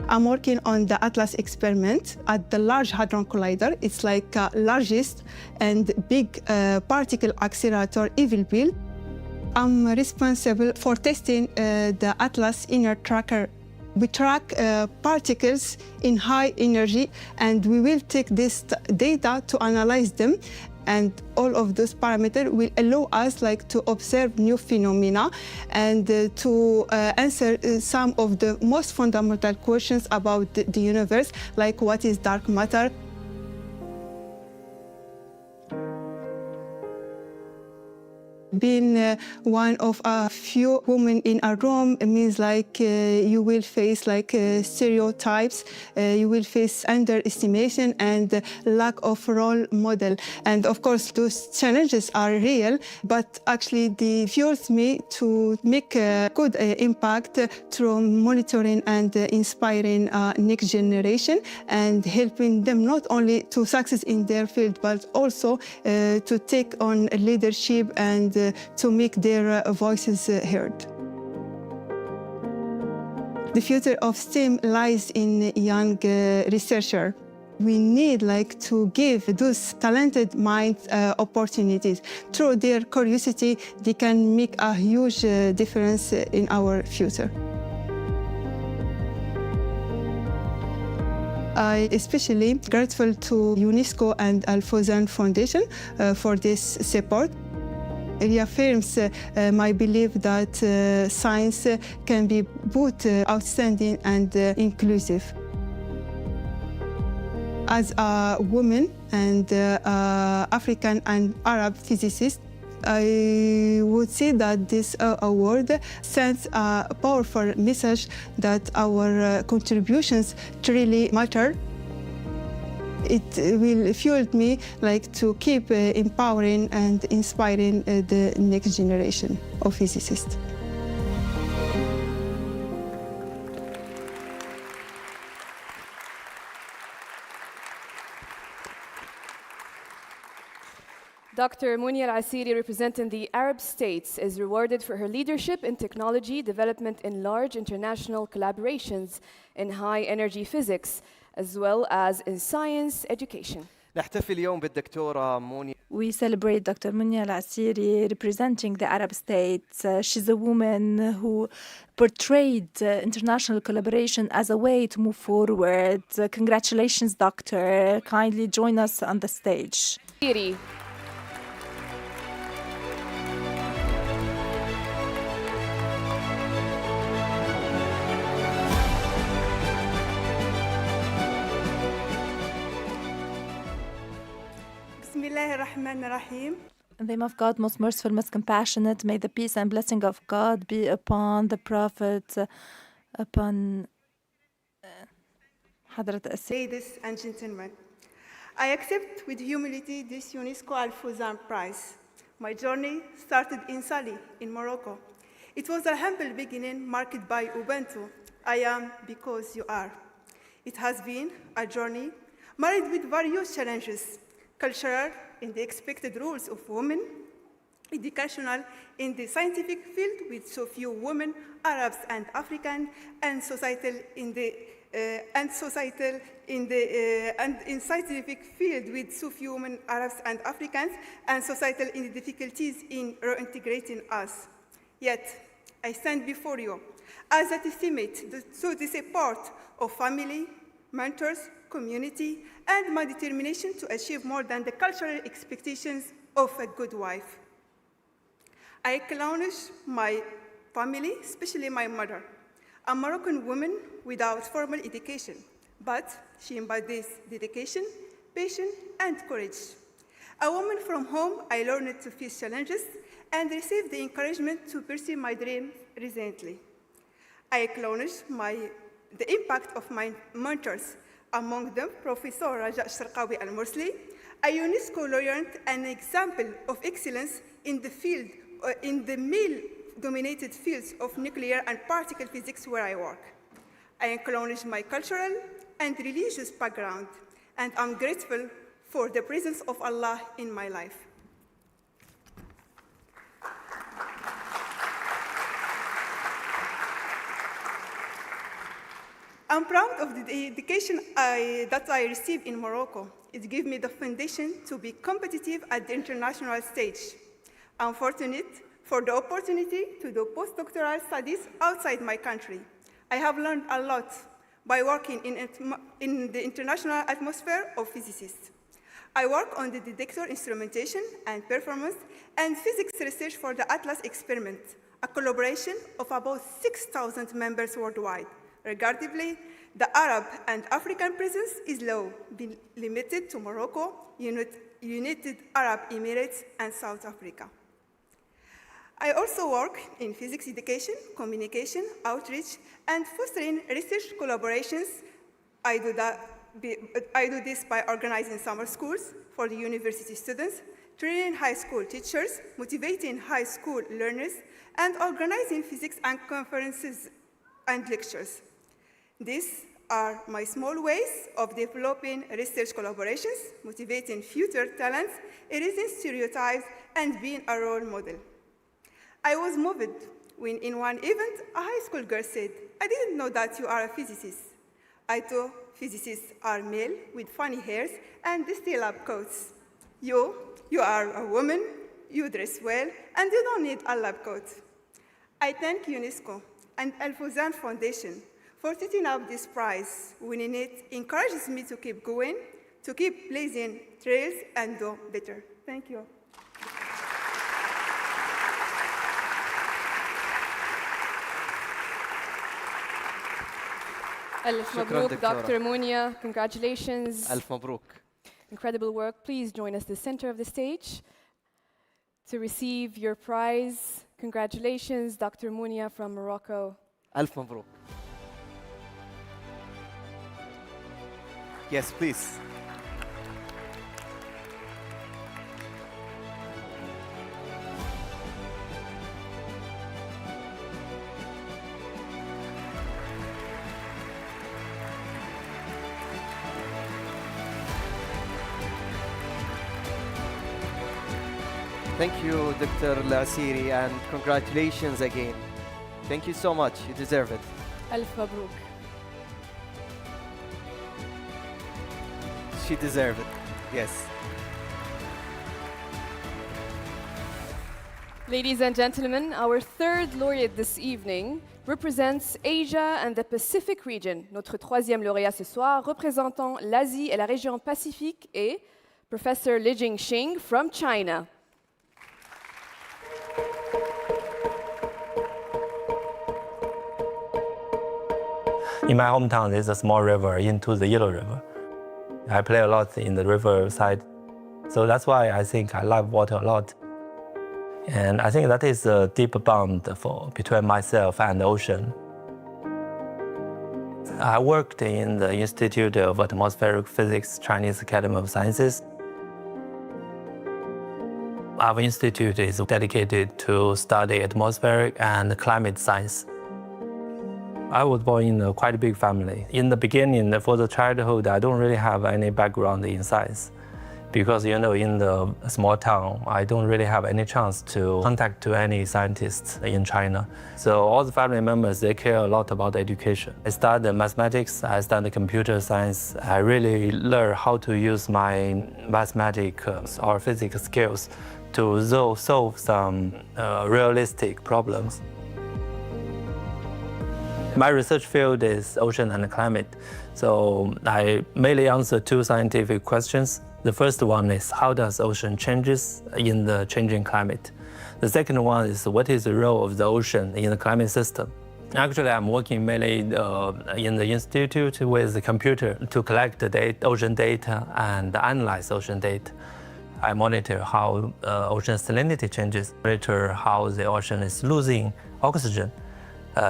I'm working on the Atlas experiment at the Large Hadron Collider. It's like the largest and big particle accelerator ever built. I'm responsible for testing the Atlas inner tracker. We track particles in high energy, and we will take this data to analyze them. And all of those parameters will allow us to observe new phenomena and to answer some of the most fundamental questions about the universe, like what is dark matter. Being one of a few women in a room means you will face stereotypes, you will face underestimation and lack of role model. And of course, those challenges are real, but actually they fuels me to make a good impact through monitoring and inspiring next generation and helping them not only to success in their field, but also to take on leadership and to make their voices heard. The future of STEM lies in young researchers. We need to give those talented minds opportunities. Through their curiosity, they can make a huge difference in our future. I'm especially grateful to UNESCO and AlFozan Foundation for this support. It reaffirms my belief that science can be both outstanding and inclusive. As a woman and African and Arab physicist, I would say that this award sends a powerful message that our contributions truly matter. It will fuel me to keep empowering and inspiring the next generation of physicists. Dr. Monia Al-Asiri, representing the Arab states, is rewarded for her leadership in technology development in large international collaborations in high-energy physics, as well as in science education. نحتفل اليوم بالدكتورة مونيا. We celebrate Dr. Monia Al-Asiri representing the Arab states. She's a woman who portrayed international collaboration as a way to move forward. Congratulations, Doctor. Kindly join us on the stage. بسم الله Bismillahir-Rahmanir-Rahim. In the name of God, most merciful, most compassionate, may the peace and blessing of God be upon the Prophet, upon Hadrat As. Ladies and gentlemen, I accept with humility this UNESCO-AlFozan prize. My journey started in Sali, in Morocco. It was a humble beginning marked by Ubuntu. I am because you are. It has been a journey marred with various challenges: cultural in the expected roles of women, educational in the scientific field with so few women, Arabs and Africans, and societal in the in scientific field with so few women, Arabs and Africans, and societal in the difficulties in reintegrating us. Yet, I stand before you as a testament to the support of family, mentors, community, and my determination to achieve more than the cultural expectations of a good wife. I acknowledge my family, especially my mother, a Moroccan woman without formal education, but she embodies dedication, patience, and courage. A woman from whom I learned to face challenges and received the encouragement to pursue my dreams recently. I acknowledge the impact of my mentors, among them Professor Raja Sharqawi Al-Mursli, a UNESCO laureate and an example of excellence in the field, in the male-dominated fields of nuclear and particle physics where I work. I acknowledge my cultural and religious background, and I'm grateful for the presence of Allah in my life. I'm proud of the education that I received in Morocco. It gave me the foundation to be competitive at the international stage. I'm fortunate for the opportunity to do postdoctoral studies outside my country. I have learned a lot by working in the international atmosphere of physicists. I work on the detector instrumentation and performance and physics research for the Atlas experiment, a collaboration of about 6,000 members worldwide. Regardlessly, the Arab and African presence is low, being limited to Morocco, United Arab Emirates, and South Africa. I also work in physics education, communication, outreach, and fostering research collaborations. I do this by organizing summer schools for the university students, training high school teachers, motivating high school learners, and organizing physics and conferences and lectures. These are my small ways of developing research collaborations, motivating future talents, erasing stereotypes, and being a role model. I was moved when in one event, a high school girl said, "I didn't know that you are a physicist." I thought physicists are male with funny hairs and still lab coats. You are a woman, you dress well, and you don't need a lab coat. I thank UNESCO and AlFozan Foundation for setting up this prize. Winning it encourages me to keep going, to keep blazing trails and do better. Thank you. Alf Mabruk, Dr. Mounia, congratulations. Alf Mabruk. Incredible work. Please join us at the center of the stage to receive your prize. Congratulations, Dr. Mounia from Morocco. Alf Mabruk. Yes, please. Thank you, Dr. Lasiri, and congratulations again. Thank you so much. You deserve it. Alf Mabruk. She deserves it. Yes. Ladies and gentlemen, our third laureate this evening represents Asia and the Pacific region. Notre troisième lauréat ce soir, représentant l'Asie et la région Pacifique, est Professor Li Jingxing from China. In my hometown, there's a small river into the Yellow River. I play a lot in the river side So that's why I think I love water a lot. And I think that is a deep bond between myself and the ocean. I worked in the Institute of Atmospheric Physics, Chinese Academy of Sciences. Our institute is dedicated to study atmospheric and climate science. I was born in a quite big family. In the beginning, for the childhood, I don't really have any background in science because, in the small town, I don't really have any chance to contact to any scientists in China. So all the family members, they care a lot about education. I studied mathematics, I studied computer science. I really learned how to use my mathematics or physics skills to solve some realistic problems. My research field is ocean and climate, so I mainly answer two scientific questions. The first one is how does ocean changes in the changing climate? The second one is what is the role of the ocean in the climate system? Actually, I'm working mainly in the institute with the computer to collect the ocean data and analyze ocean data. I monitor how ocean salinity changes, monitor how the ocean is losing oxygen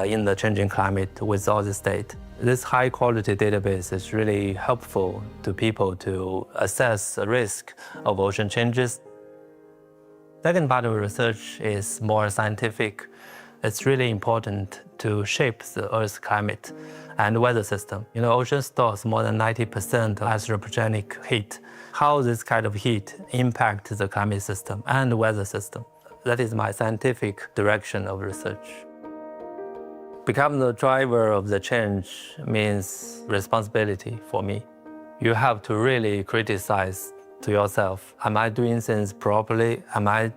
in the changing climate with all this data. This high-quality database is really helpful to people to assess the risk of ocean changes. Second part of research is more scientific. It's really important to shape the Earth's climate and weather system. Ocean stores more than 90% of anthropogenic heat. How this kind of heat impacts the climate system and the weather system. That is my scientific direction of research. Become the driver of the change means responsibility for me. You have to really criticize to yourself. Am I doing things properly? Am I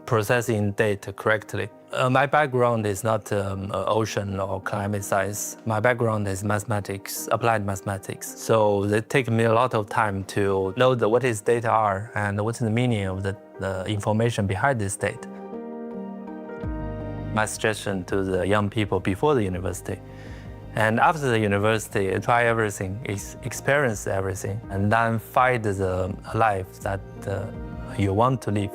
processing data correctly? My background is not ocean or climate science. My background is mathematics, applied mathematics. So it takes me a lot of time to know what is data are and what's the meaning of the information behind this data. My suggestion to the young people before the university and after the university, try everything, experience everything, and then find the life that you want to live.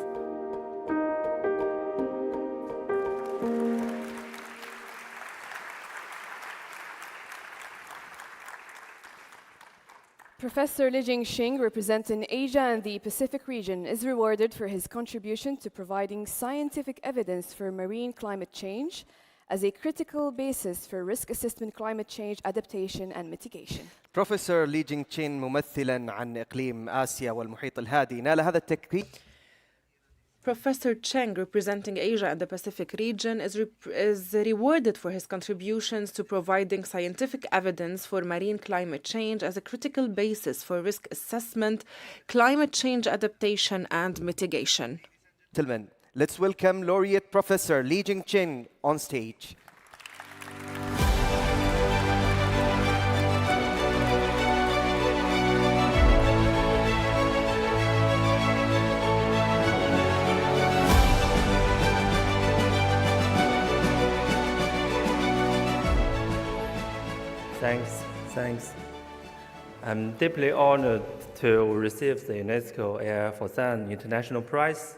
Professor Li Jingxing, representing Asia and the Pacific region, is rewarded for his contribution to providing scientific evidence for marine climate change as a critical basis for risk assessment, climate change adaptation and mitigation. Professor Li Jingxing ممثلا عن إقليم آسيا والمحيط الهادي نال هذا التكريم. Professor Cheng, representing Asia and the Pacific region, is rewarded for his contributions to providing scientific evidence for marine climate change as a critical basis for risk assessment, climate change adaptation, and mitigation. Gentlemen, let's welcome Laureate Professor Li Jingxing on stage. Thanks. I'm deeply honored to receive the UNESCO-AlFozan International Prize.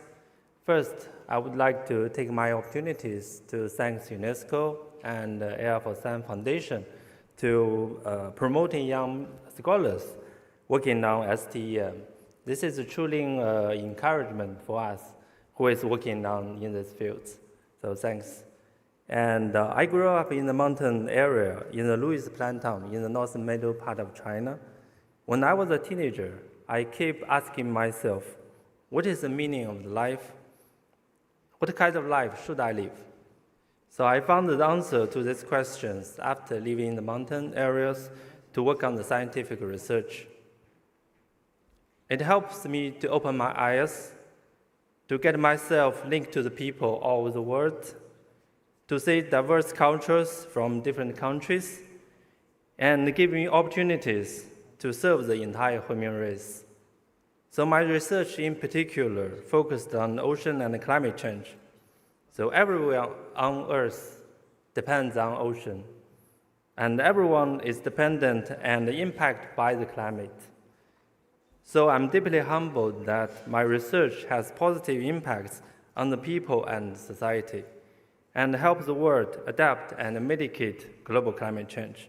First, I would like to take my opportunities to thank UNESCO and the AlFozan Foundation to promoting young scholars working on STEM. This is truly encouragement for us who is working in this field. So thanks. And I grew up in the mountain area in the Louis Plantown in the north middle part of China. When I was a teenager, I kept asking myself, what is the meaning of life? What kind of life should I live? So I found the answer to these questions after living in the mountain areas to work on the scientific research. It helps me to open my eyes, to get myself linked to the people all over the world, to see diverse cultures from different countries, and give me opportunities to serve the entire human race. So my research in particular focused on ocean and climate change. So everyone on Earth depends on ocean, and everyone is dependent and impacted by the climate. So I'm deeply humbled that my research has positive impacts on the people and society, and helps the world adapt and mitigate global climate change.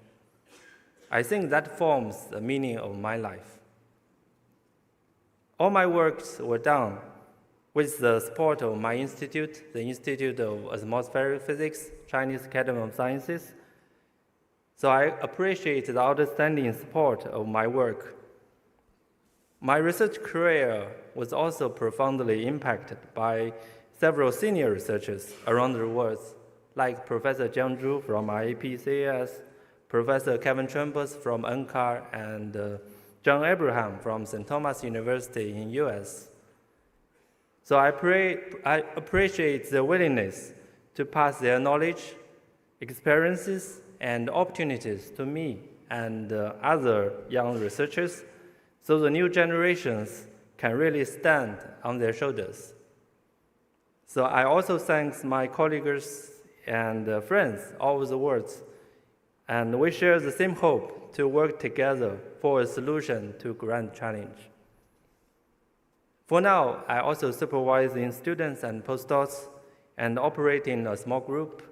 I think that forms the meaning of my life. All my works were done with the support of my institute, the Institute of Atmospheric Physics, Chinese Academy of Sciences. So I appreciate the outstanding support of my work. My research career was also profoundly impacted by several senior researchers around the world, like Professor Jiang Zhu from IAPCAS, Professor Kevin Chambers from NCAR, and John Abraham from St. Thomas University in US. So I appreciate their willingness to pass their knowledge, experiences, and opportunities to me and other young researchers, so the new generations can really stand on their shoulders. So I also thank my colleagues and friends all over the world, and we share the same hope to work together for a solution to grand challenge. For now, I also supervise in students and postdocs and operate in a small group.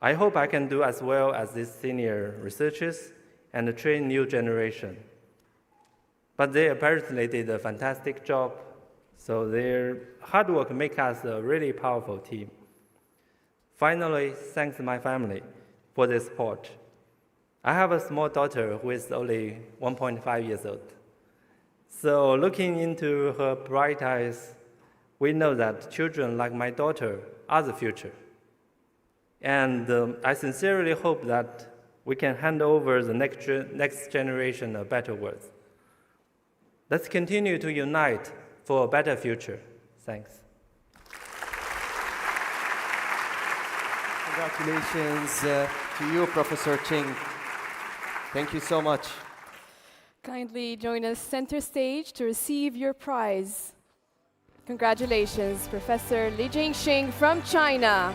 I hope I can do as well as these senior researchers and train new generation. But they apparently did a fantastic job, so their hard work makes us a really powerful team. Finally, thanks to my family for their support. I have a small daughter who is only 1.5 years old. So looking into her bright eyes, we know that children like my daughter are the future. And I sincerely hope that we can hand over the next generation a better world. Let's continue to unite for a better future. Thanks. Congratulations to you, Professor Ching. Thank you so much. Kindly join us center stage to receive your prize. Congratulations, Professor Li Jingxing from China.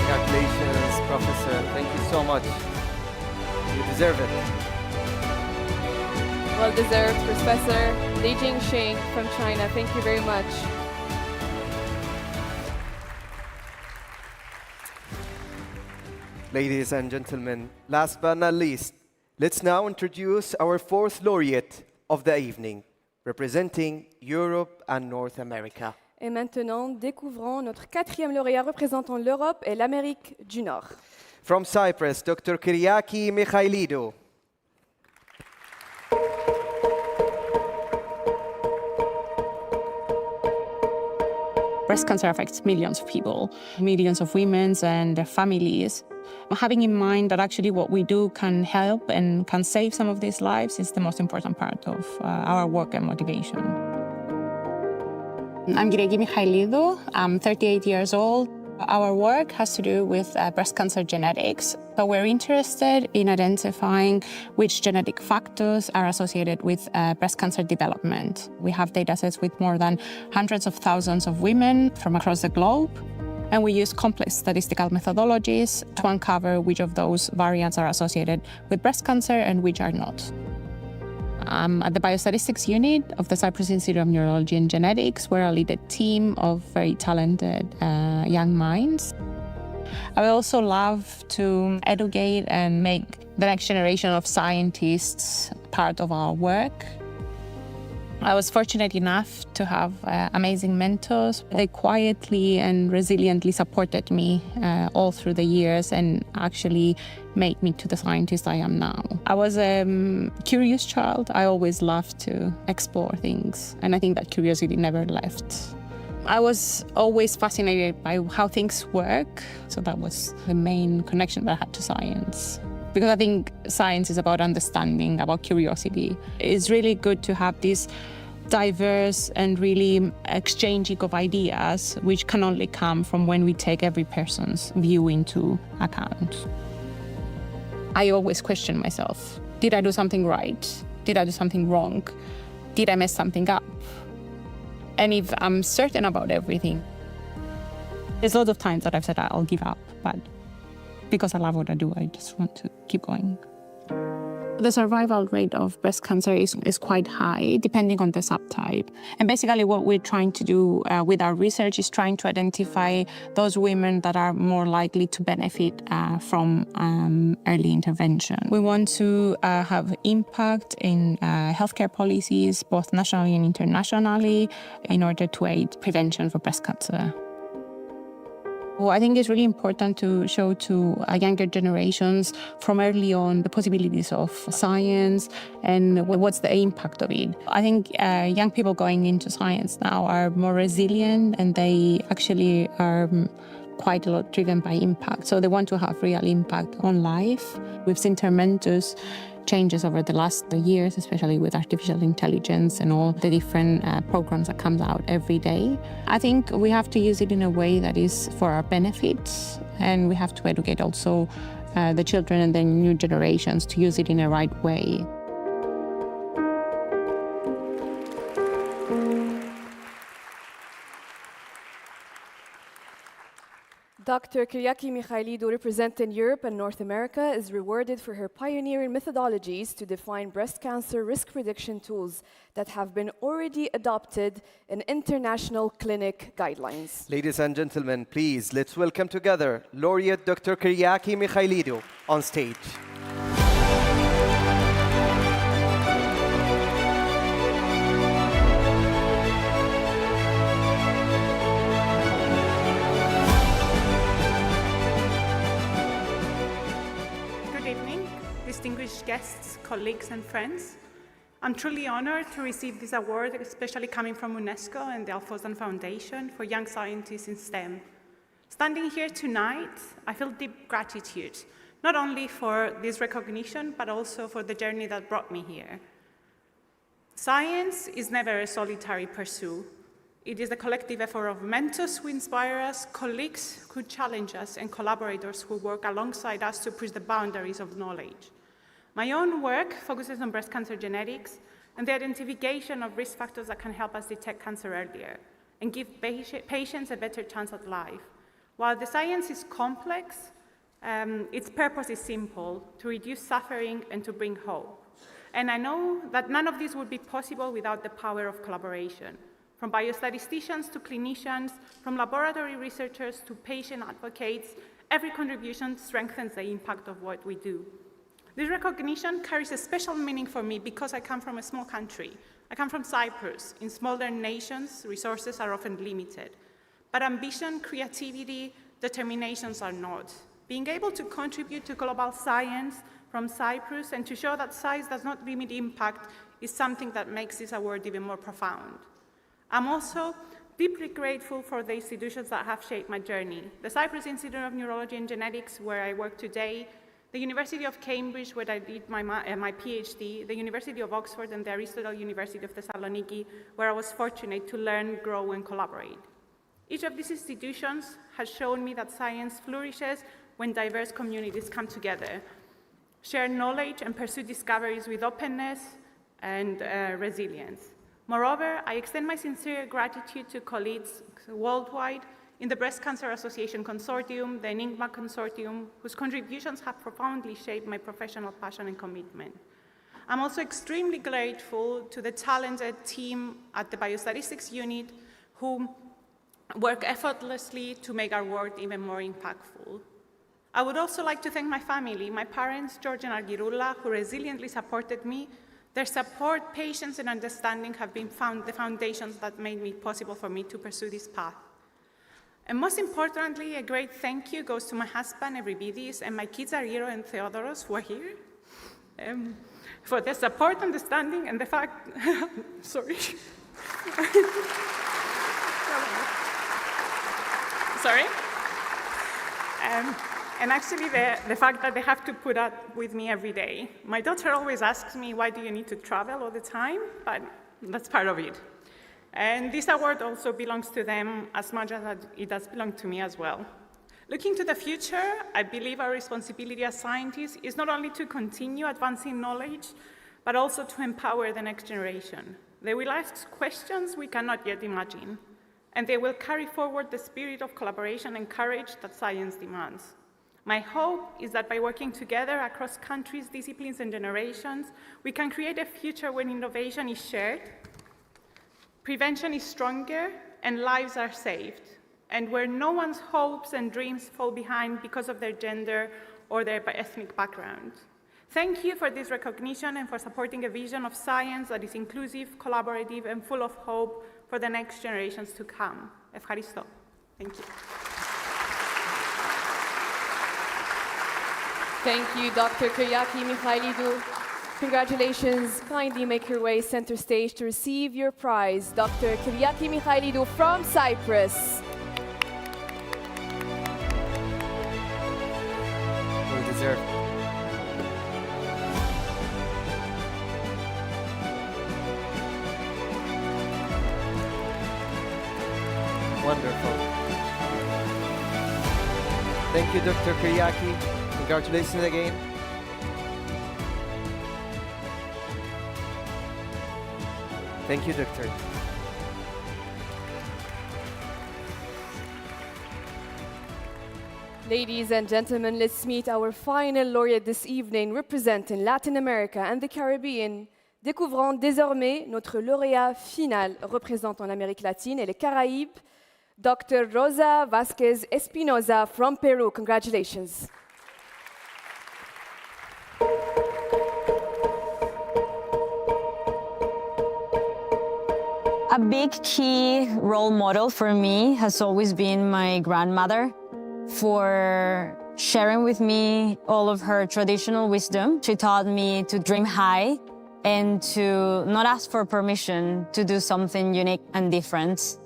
Congratulations, Professor. Thank you so much. You deserve it. Well deserved, Professor Li Jingxing from China. Thank you very much. Ladies and gentlemen, last but not least, let's now introduce our fourth laureate of the evening, representing Europe and North America. Et maintenant, découvrons notre quatrième lauréat représentant l'Europe et l'Amérique du Nord. From Cyprus, Dr. Kyriaki Mikhailidou. Breast cancer affects millions of people, millions of women and their families. Having in mind that actually what we do can help and can save some of these lives is the most important part of our work and motivation. I'm Kyriaki Mikhailidou. I'm 38 years old. Our work has to do with breast cancer genetics. So we're interested in identifying which genetic factors are associated with breast cancer development. We have datasets with more than hundreds of thousands of women from across the globe. And we use complex statistical methodologies to uncover which of those variants are associated with breast cancer and which are not. I'm at the Biostatistics Unit of the Cyprus Institute of Neurology and Genetics, where I lead a team of very talented young minds. I would also love to educate and make the next generation of scientists part of our work. I was fortunate enough to have amazing mentors. They quietly and resiliently supported me all through the years and actually made me to the scientist I am now. I was a curious child. I always loved to explore things, and I think that curiosity never left. I was always fascinated by how things work, so that was the main connection that I had to science. Because I think science is about understanding, about curiosity. It's really good to have this diverse and really exchanging of ideas, which can only come from when we take every person's view into account. I always question myself. Did I do something right? Did I do something wrong? Did I mess something up? And if I'm certain about everything, there's lots of times that I've said I'll give up, but because I love what I do, I just want to keep going. The survival rate of breast cancer is quite high, depending on the subtype. And basically what we're trying to do with our research is trying to identify those women that are more likely to benefit from early intervention. We want to have impact in healthcare policies, both nationally and internationally, in order to aid prevention for breast cancer. Well, I think it's really important to show to younger generations from early on the possibilities of science and what's the impact of it. I think young people going into science now are more resilient and they actually are quite a lot driven by impact. So they want to have real impact on life. We've seen tremendous changes over the last years, especially with artificial intelligence and all the different programs that comes out every day. I think we have to use it in a way that is for our benefit, and we have to educate also the children and the new generations to use it in a right way. Dr. Kyriaki Mikhailidou, representing Europe and North America, is rewarded for her pioneering methodologies to define breast cancer risk prediction tools that have been already adopted in international clinic guidelines. Ladies and gentlemen, please, let's welcome together Laureate Dr. Kyriaki Mikhailidou on stage. Distinguished guests, colleagues, and friends. I'm truly honored to receive this award, especially coming from UNESCO and the AlFozan Foundation for Young Scientists in STEM. Standing here tonight, I feel deep gratitude, not only for this recognition, but also for the journey that brought me here. Science is never a solitary pursuit. It is a collective effort of mentors who inspire us, colleagues who challenge us, and collaborators who work alongside us to push the boundaries of knowledge. My own work focuses on breast cancer genetics and the identification of risk factors that can help us detect cancer earlier and give patients a better chance at life. While the science is complex, its purpose is simple: to reduce suffering and to bring hope. And I know that none of this would be possible without the power of collaboration. From biostatisticians to clinicians, from laboratory researchers to patient advocates, every contribution strengthens the impact of what we do. This recognition carries a special meaning for me because I come from a small country. I come from Cyprus. In smaller nations, resources are often limited. But ambition, creativity, determinations are not. Being able to contribute to global science from Cyprus and to show that science does not limit impact is something that makes this award even more profound. I'm also deeply grateful for the institutions that have shaped my journey. The Cyprus Institute of Neurology and Genetics, where I work today, the University of Cambridge, where I did my PhD, the University of Oxford, and the Aristotle University of Thessaloniki, where I was fortunate to learn, grow, and collaborate. Each of these institutions has shown me that science flourishes when diverse communities come together, share knowledge, and pursue discoveries with openness and resilience. Moreover, I extend my sincere gratitude to colleagues worldwide in the Breast Cancer Association Consortium, the Enigma Consortium, whose contributions have profoundly shaped my professional passion and commitment. I'm also extremely grateful to the talented team at the Biostatistics Unit who work effortlessly to make our work even more impactful. I would also like to thank my family, my parents, George and Argiroula, who resiliently supported me. Their support, patience, and understanding have been the foundations that made it possible for me to pursue this path. And most importantly, a great thank you goes to my husband, Euripides, and my kids, Ariro and Theodoros, who are here, for their support, understanding, and the fact, sorry. Sorry. And actually, the fact that they have to put up with me every day. My daughter always asks me, why do you need to travel all the time? But That's part of it. And this award also belongs to them as much as it does belong to me as well. Looking to the future, I believe our responsibility as scientists is not only to continue advancing knowledge, but also to empower the next generation. They will ask questions we cannot yet imagine, and they will carry forward the spirit of collaboration and courage that science demands. My hope is that by working together across countries, disciplines, and generations, we can create a future where innovation is shared, prevention is stronger, and lives are saved, and where no one's hopes and dreams fall behind because of their gender or their ethnic background. Thank you for this recognition and for supporting a vision of science that is inclusive, collaborative, and full of hope for the next generations to come. Ευχαριστώ. Thank you. Thank you, Dr. Kyriaki Mikhailidou. Congratulations. Kindly make your way center stage to receive your prize. Dr. Kyriaki Mikhailidou from Cyprus. Well deserved. Wonderful. Thank you, Dr. Kyriaki. Congratulations again. Thank you, Doctor. Ladies and gentlemen, let's meet our final laureate this evening, representing Latin America and the Caribbean. Découvrons désormais notre lauréat final représentant l'Amérique latine et les Caraïbes, Dr. Rosa Vázquez Espinosa from Peru. Congratulations. A big key role model for me has always been my grandmother, for sharing with me all of her traditional wisdom. She taught me to dream high and to not ask for permission to do something unique and different.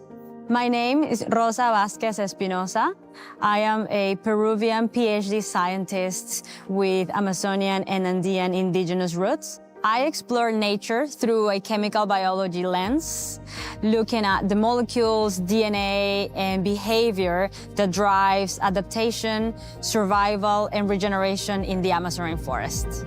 My name is Rosa Vázquez Espinosa. I am a Peruvian PhD scientist with Amazonian and Andean indigenous roots. I explore nature through a chemical biology lens, looking at the molecules, DNA, and behavior that drives adaptation, survival, and regeneration in the Amazon forest.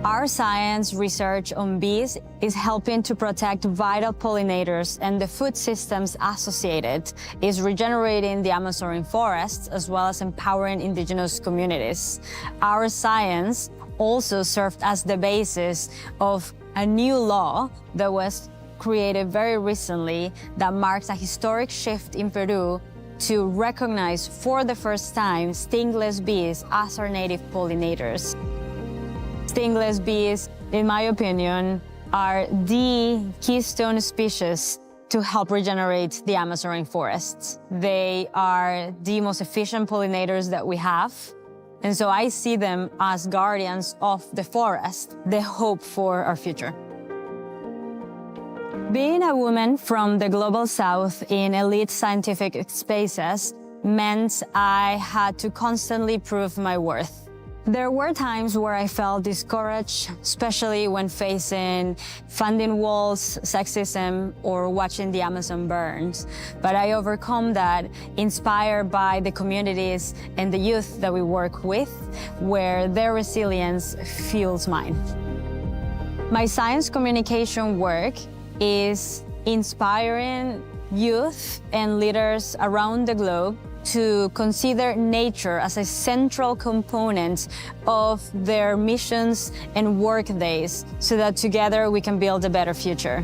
Our science research on bees is helping to protect vital pollinators and the food systems associated, is regenerating the Amazon forests as well as empowering indigenous communities. Our science also served as the basis of a new law that was created very recently that marks a historic shift in Peru to recognize for the first time stingless bees as our native pollinators. Stingless bees, in my opinion, are the keystone species to help regenerate the Amazon forests. They are the most efficient pollinators that we have. And so I see them as guardians of the forest, the hope for our future. Being a woman from the global south in elite scientific spaces meant I had to constantly prove my worth. There were times where I felt discouraged, especially when facing funding walls, sexism, or watching the Amazon burns. But I overcome that, inspired by the communities and the youth that we work with, where their resilience fuels mine. My science communication work is inspiring youth and leaders around the globe to consider nature as a central component of their missions and work days so that together we can build a better future.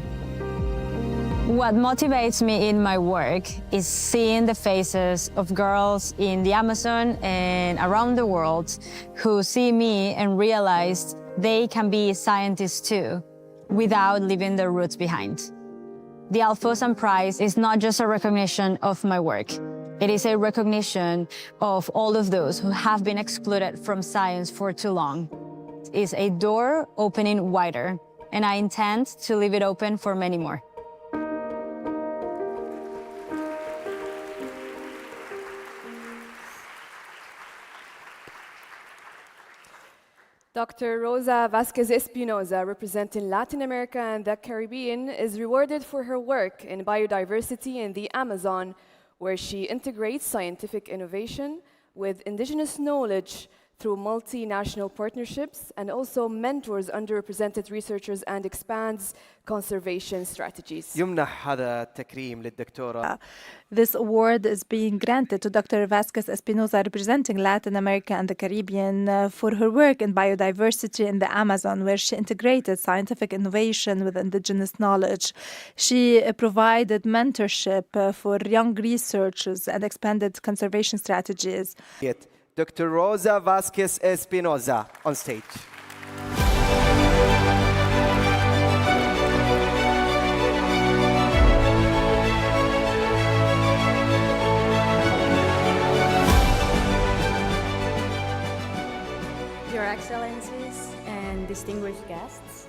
What motivates me in my work is seeing the faces of girls in the Amazon and around the world who see me and realize they can be scientists too, without leaving their roots behind. The AlFozan Prize is not just a recognition of my work. It is a recognition of all of those who have been excluded from science for too long. It is a door opening wider, and I intend to leave it open for many more. Dr. Rosa Vasquez Espinoza, representing Latin America and the Caribbean, is rewarded for her work in biodiversity in the Amazon, where she integrates scientific innovation with indigenous knowledge through multinational partnerships and also mentors underrepresented researchers and expands conservation strategies. يمنح هذا التكريم للدكتورة. This award is being granted to Dr. Vasquez Espinoza, representing Latin America and the Caribbean, for her work in biodiversity in the Amazon, where she integrated scientific innovation with indigenous knowledge. She provided mentorship for young researchers and expanded conservation strategies. Dr. Rosa Vasquez Espinoza on stage. Your Excellencies and distinguished guests,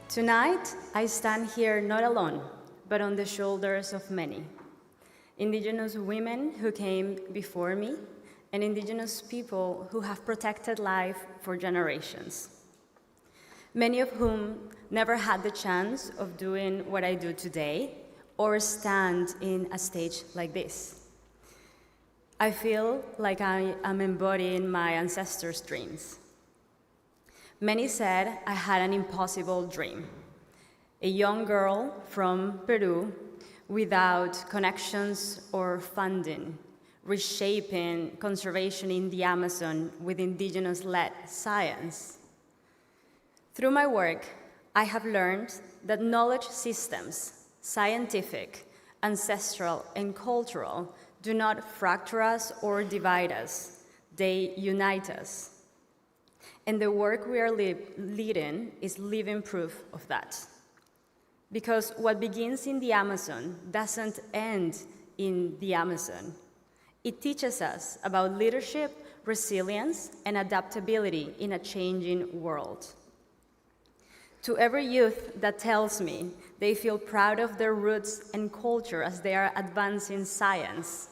tonight I stand here not alone, but on the shoulders of many. Indigenous women who came before me, and indigenous people who have protected life for generations, many of whom never had the chance of doing what I do today or stand in a stage like this. I feel like I am embodying my ancestors' dreams. Many said I had an impossible dream. A young girl from Peru without connections or funding, reshaping conservation in the Amazon with indigenous-led science. Through my work, I have learned that knowledge systems, scientific, ancestral, and cultural, do not fracture us or divide us. They unite us. And the work we are leading is living proof of that. Because what begins in the Amazon doesn't end in the Amazon. It teaches us about leadership, resilience, and adaptability in a changing world. To every youth that tells me they feel proud of their roots and culture as they are advancing science,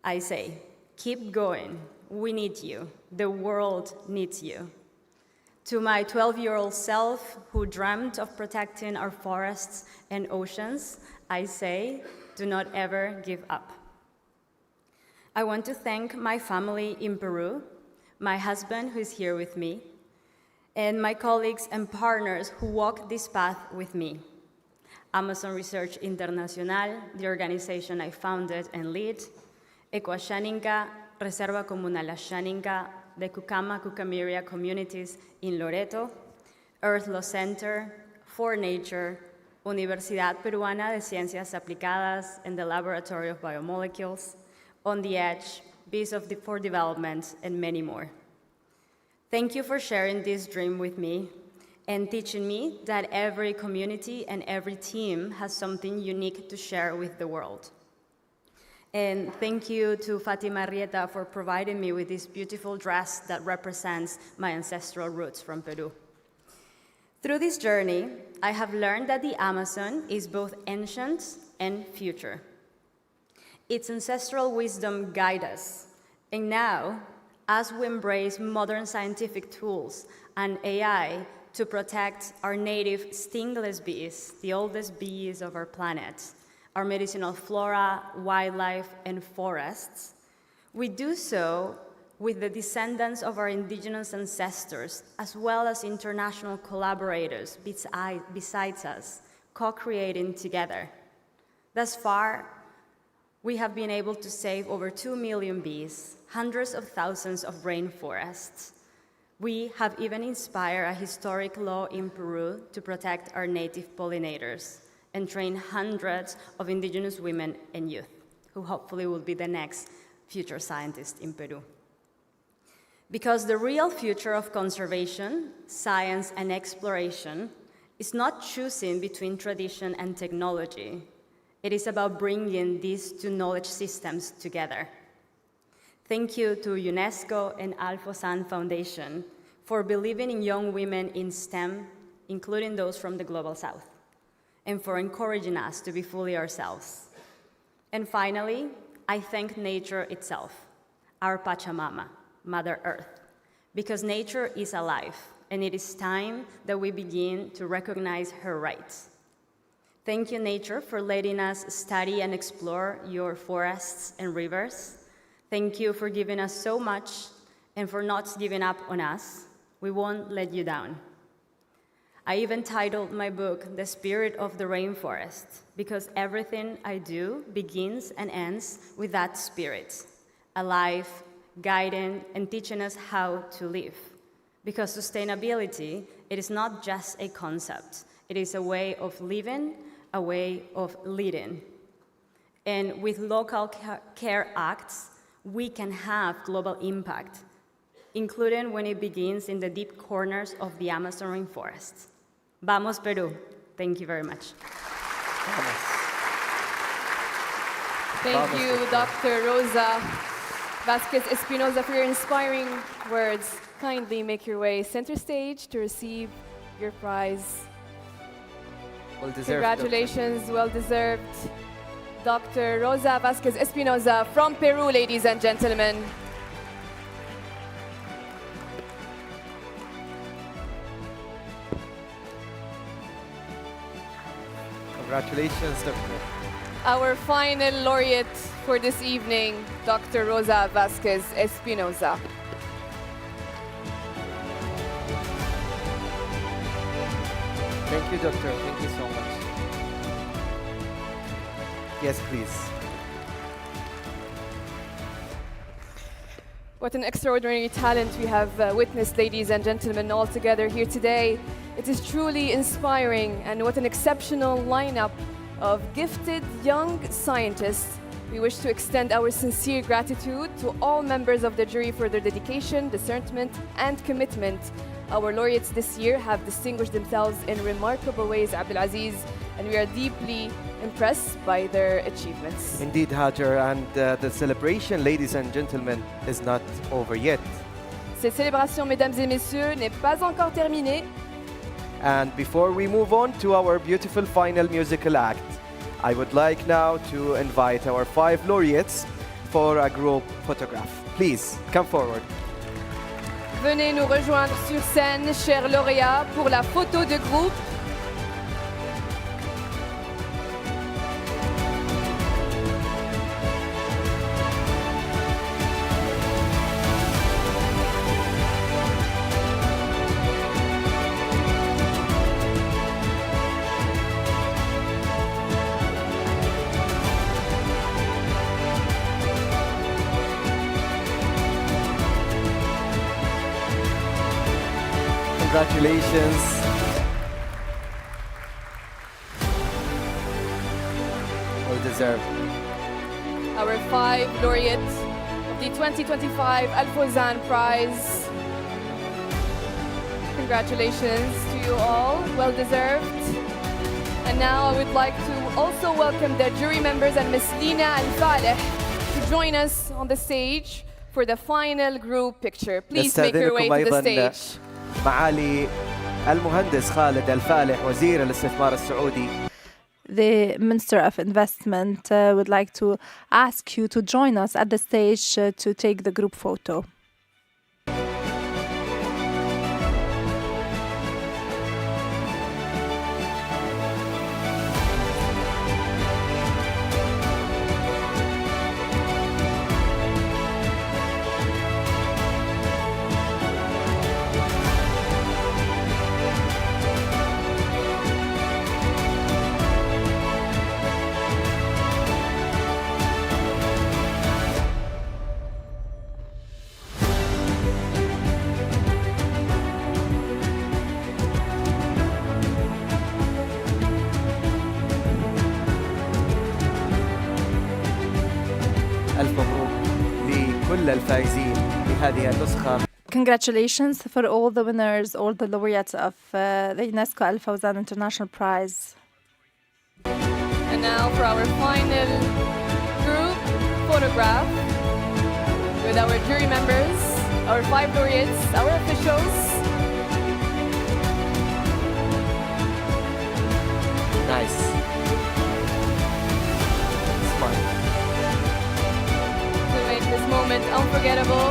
I say, keep going. We need you. The world needs you. To my 12-year-old self who dreamt of protecting our forests and oceans, I say, do not ever give up. I want to thank my family in Peru, my husband who is here with me, and my colleagues and partners who walk this path with me. Amazon Research Internacional, the organization I founded and lead, Ecoashaninka, Reserva Comunal Ashaninka, the Kukama-Kukamiria communities in Loreto, Earth Law Center, For Nature, Universidad Peruana de Ciencias Aplicadas, and the Laboratory of Biomolecules, On the Edge, Bees for Development, and many more. Thank you for sharing this dream with me and teaching me that every community and every team has something unique to share with the world. And thank you to Fatima Rieta for providing me with this beautiful dress that represents my ancestral roots from Peru. Through this journey, I have learned that the Amazon is both ancient and future. Its ancestral wisdom guides us, and now, as we embrace modern scientific tools and AI to protect our native stingless bees, the oldest bees of our planet, our medicinal flora, wildlife, and forests, we do so with the descendants of our indigenous ancestors, as well as international collaborators besides us, co-creating together. Thus far, we have been able to save over 2 million bees, hundreds of thousands of rainforests. We have even inspired a historic law in Peru to protect our native pollinators and train hundreds of indigenous women and youth, who hopefully will be the next future scientists in Peru. Because the real future of conservation, science, and exploration is not choosing between tradition and technology. It is about bringing these two knowledge systems together. Thank you to UNESCO and AlFozan Foundation for believing in young women in STEM, including those from the Global South, and for encouraging us to be fully ourselves. And finally, I thank nature itself, our Pachamama, Mother Earth, because nature is alive, and it is time that we begin to recognize her rights. Thank you, nature, for letting us study and explore your forests and rivers. Thank you for giving us so much and for not giving up on us. We won't let you down. I even titled my book, The Spirit of the Rainforest, because everything I do begins and ends with that spirit, alive, guiding, and teaching us how to live. Because sustainability, it is not just a concept. It is a way of living, a way of leading. And with local care acts, we can have global impact, including when it begins in the deep corners of the Amazon rainforest. Vamos, Peru. Thank you very much. Thank you, Dr. Rosa Vasquez Espinosa, for your inspiring words. Kindly make your way center stage to receive your prize. Well deserved. Congratulations, well deserved. Dr. Rosa Vasquez Espinosa from Peru, ladies and gentlemen. Congratulations, Doctor. Our final laureate for this evening, Dr. Rosa Vasquez Espinosa. Thank you, Doctor. Thank you so much. Yes, please. What an extraordinary talent we have witnessed, ladies and gentlemen, all together here today. It is truly inspiring, and what an exceptional lineup of gifted young scientists. We wish to extend our sincere gratitude to all members of the jury for their dedication, discernment, and commitment. Our laureates this year have distinguished themselves in remarkable ways, Abdulaziz, and we are deeply impressed by their achievements. Indeed, Hajar, and the celebration, ladies and gentlemen, is not over yet. Cette célébration, mesdames et messieurs, n'est pas encore terminée. And before we move on to our beautiful final musical act, I would like now to invite our 5 laureates for a group photograph. Please, come forward. Venez nous rejoindre sur scène, chers lauréats, pour la photo de groupe. Congratulations. Well deserved. Our 5 laureates of the 2025 AlFozan Prize. Congratulations to you all, well deserved. And now I would like to also welcome the jury members and Miss Lina Al-Faleh to join us on the stage for the final group picture. Please make your way to the stage. معالي المهندس خالد الفالح وزير الاستثمار السعودي. The Minister of Investment would like to ask you to join us at the stage to take the group photo. ألف مبروك لكل الفائزين بهذه النسخة. Congratulations for all the winners, all the laureates of the UNESCO-AlFozan International Prize. And now for our final group photograph with our jury members, our 5 laureates, our officials. Nice. Smart. To make this moment unforgettable.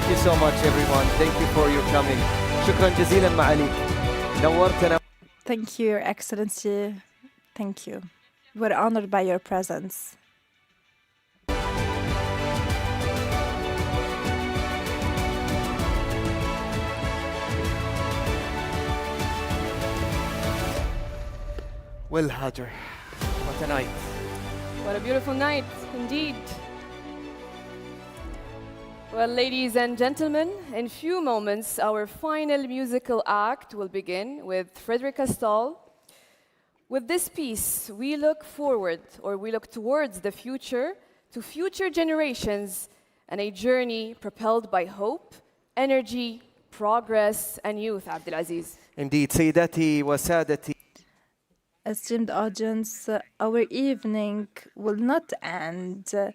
Thank you so much, everyone. Thank you for your coming. شكرا جزيلا معاليك. نورتنا. Thank you, Your Excellency. Thank you. We're honored by your presence. Well, Hajar, what a night. What a beautiful night, indeed. Well, ladies and gentlemen, in few moments, our final musical act will begin with Frederica Stahl. With this piece, we look forward, or we look towards the future, to future generations, and a journey propelled by hope, energy, progress, and youth, Abdulaziz. Indeed, سيداتي وسادتي. Esteemed audience, our evening will not end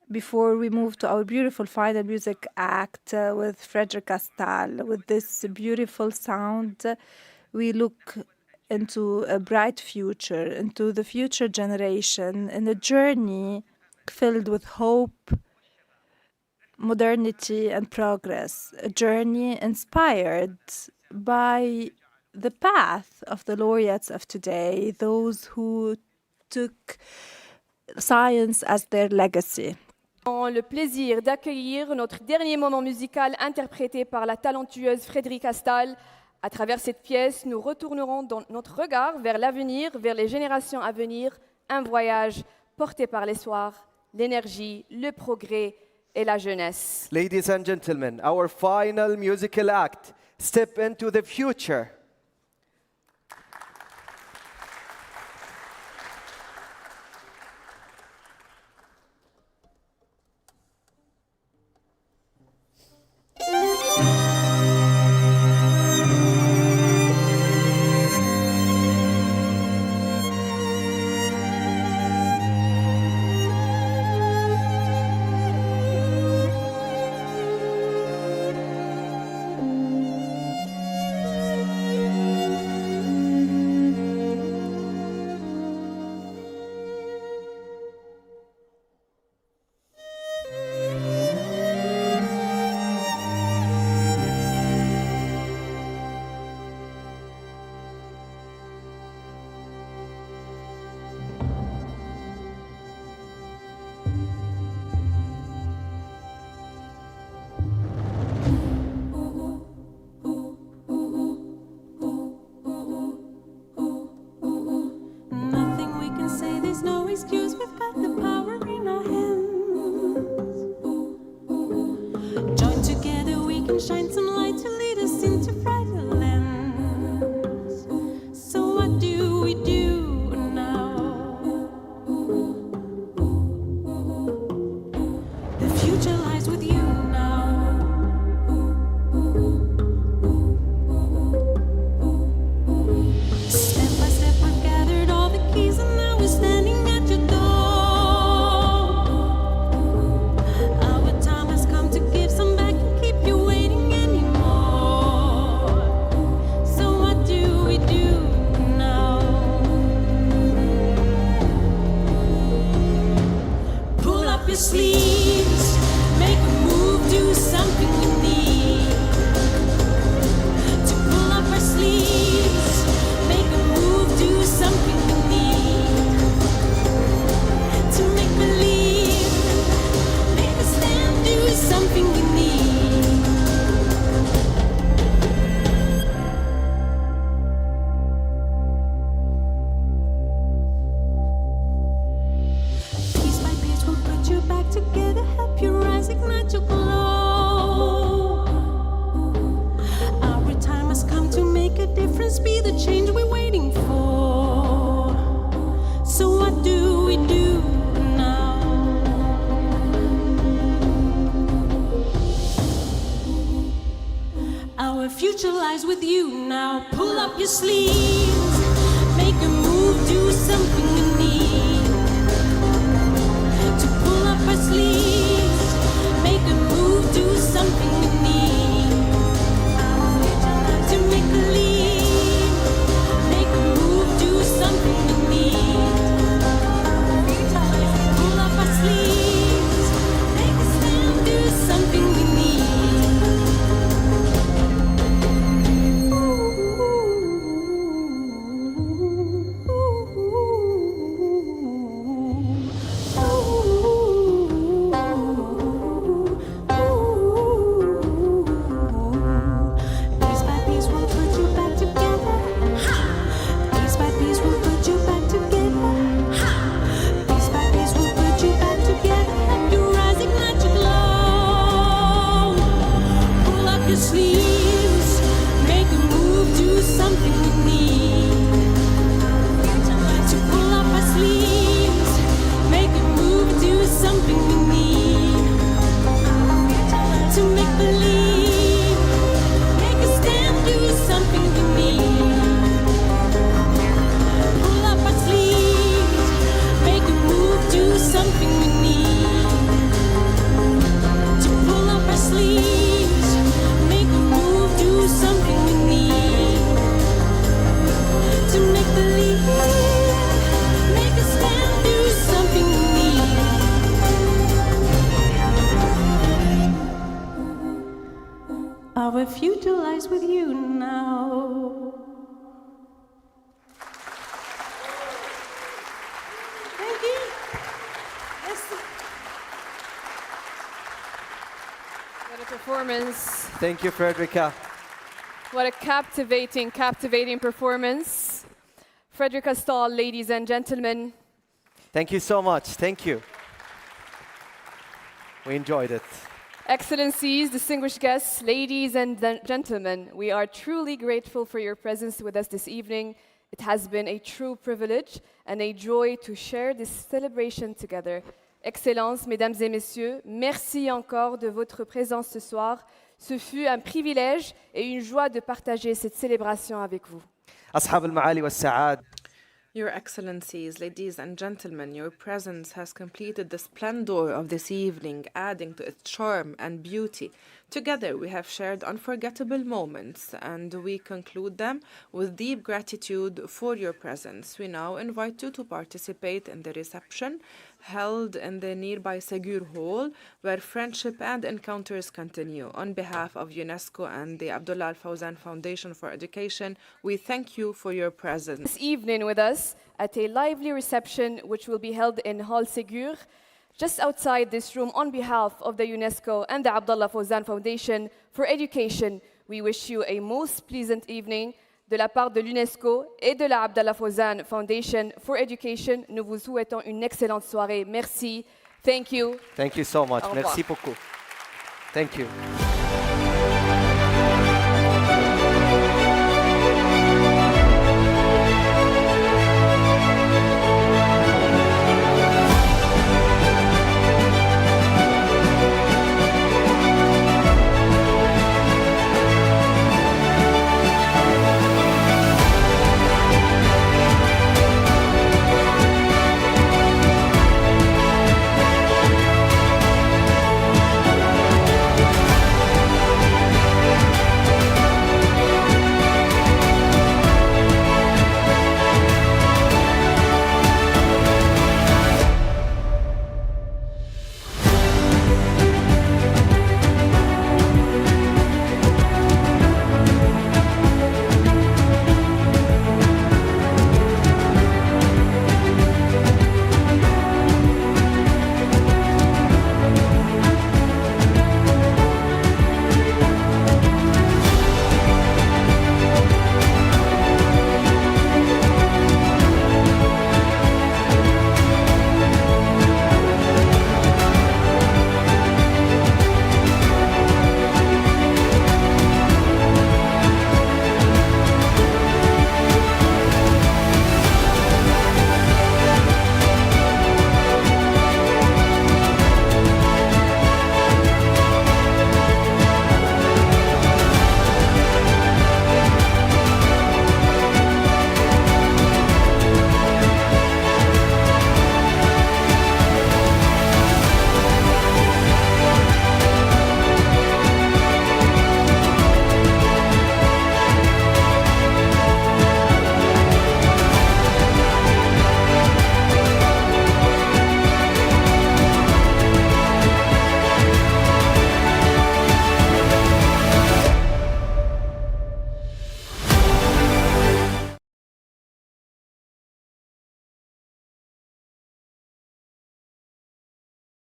before we move to our beautiful final music act with Frederica Stahl. With this beautiful sound, we look into a bright future, into the future generation, in a journey filled with hope, modernity, and progress. A journey inspired by the path of the laureates of today, those who took science as their legacy. Le plaisir d'accueillir notre dernier moment musical interprété par la talentueuse Frederica Stahl. À travers cette pièce, nous retournerons notre regard vers l'avenir, vers les générations à venir, un voyage porté par l'espoir, l'énergie, le progrès et la jeunesse. Ladies and gentlemen, our final musical act, Step into the Future. Shine some light to lead us into brighter lands. So what do we do now? The future lies with you now. Step by step we've gathered all the keys and now we're standing at your door. Our time has come to give some back and keep you waiting. Sleeves, make a move, do something we need to pull up our sleeves, make a move, do something we need to make believe, make a stand, do something we need. Piece by piece we'll put you back together, help you rise, ignite your glow. Our time has come to make a difference, be the change we're waiting for. So what do we do now? Our future lies with you now. Pull up your sleeves, make a move, do something we need to pull up our sleeves, make a move, do something we need to make believe, make a move, do something we need. Pull up our sleeves, make a stand, do something we need. performance. Thank you, Frederica. What a captivating performance. Frederica Stahl, ladies and gentlemen. Thank you so much. Thank you. We enjoyed it. Excellencies, distinguished guests, ladies and gentlemen, we are truly grateful for your presence with us this evening. It has been a true privilege and a joy to share this celebration together. Excellences, mesdames et messieurs, merci encore de votre présence ce soir. Ce fut un privilège et une joie de partager cette célébration avec vous. أصحاب المعالي والسعاد. Your Excellencies, ladies and gentlemen, your presence has completed the splendor of this evening, adding to its charm and beauty. Together, we have shared unforgettable moments, and we conclude them with deep gratitude for your presence. We now invite you to participate in the reception held in the nearby Ségur Hall, where friendship and encounters continue. On behalf of UNESCO and the UNESCO-AlFozan Foundation for Education, we thank you for your presence. This evening with us at a lively reception which will be held in Hall Ségur, just outside this room, on behalf of the UNESCO and the UNESCO-AlFozan Foundation for Education, we wish you a most pleasant evening. De la part de l'UNESCO et de la UNESCO-AlFozan Foundation for Education, nous vous souhaitons une excellente soirée. Merci. Thank you. Thank you so much. Au revoir. Merci beaucoup. Thank you.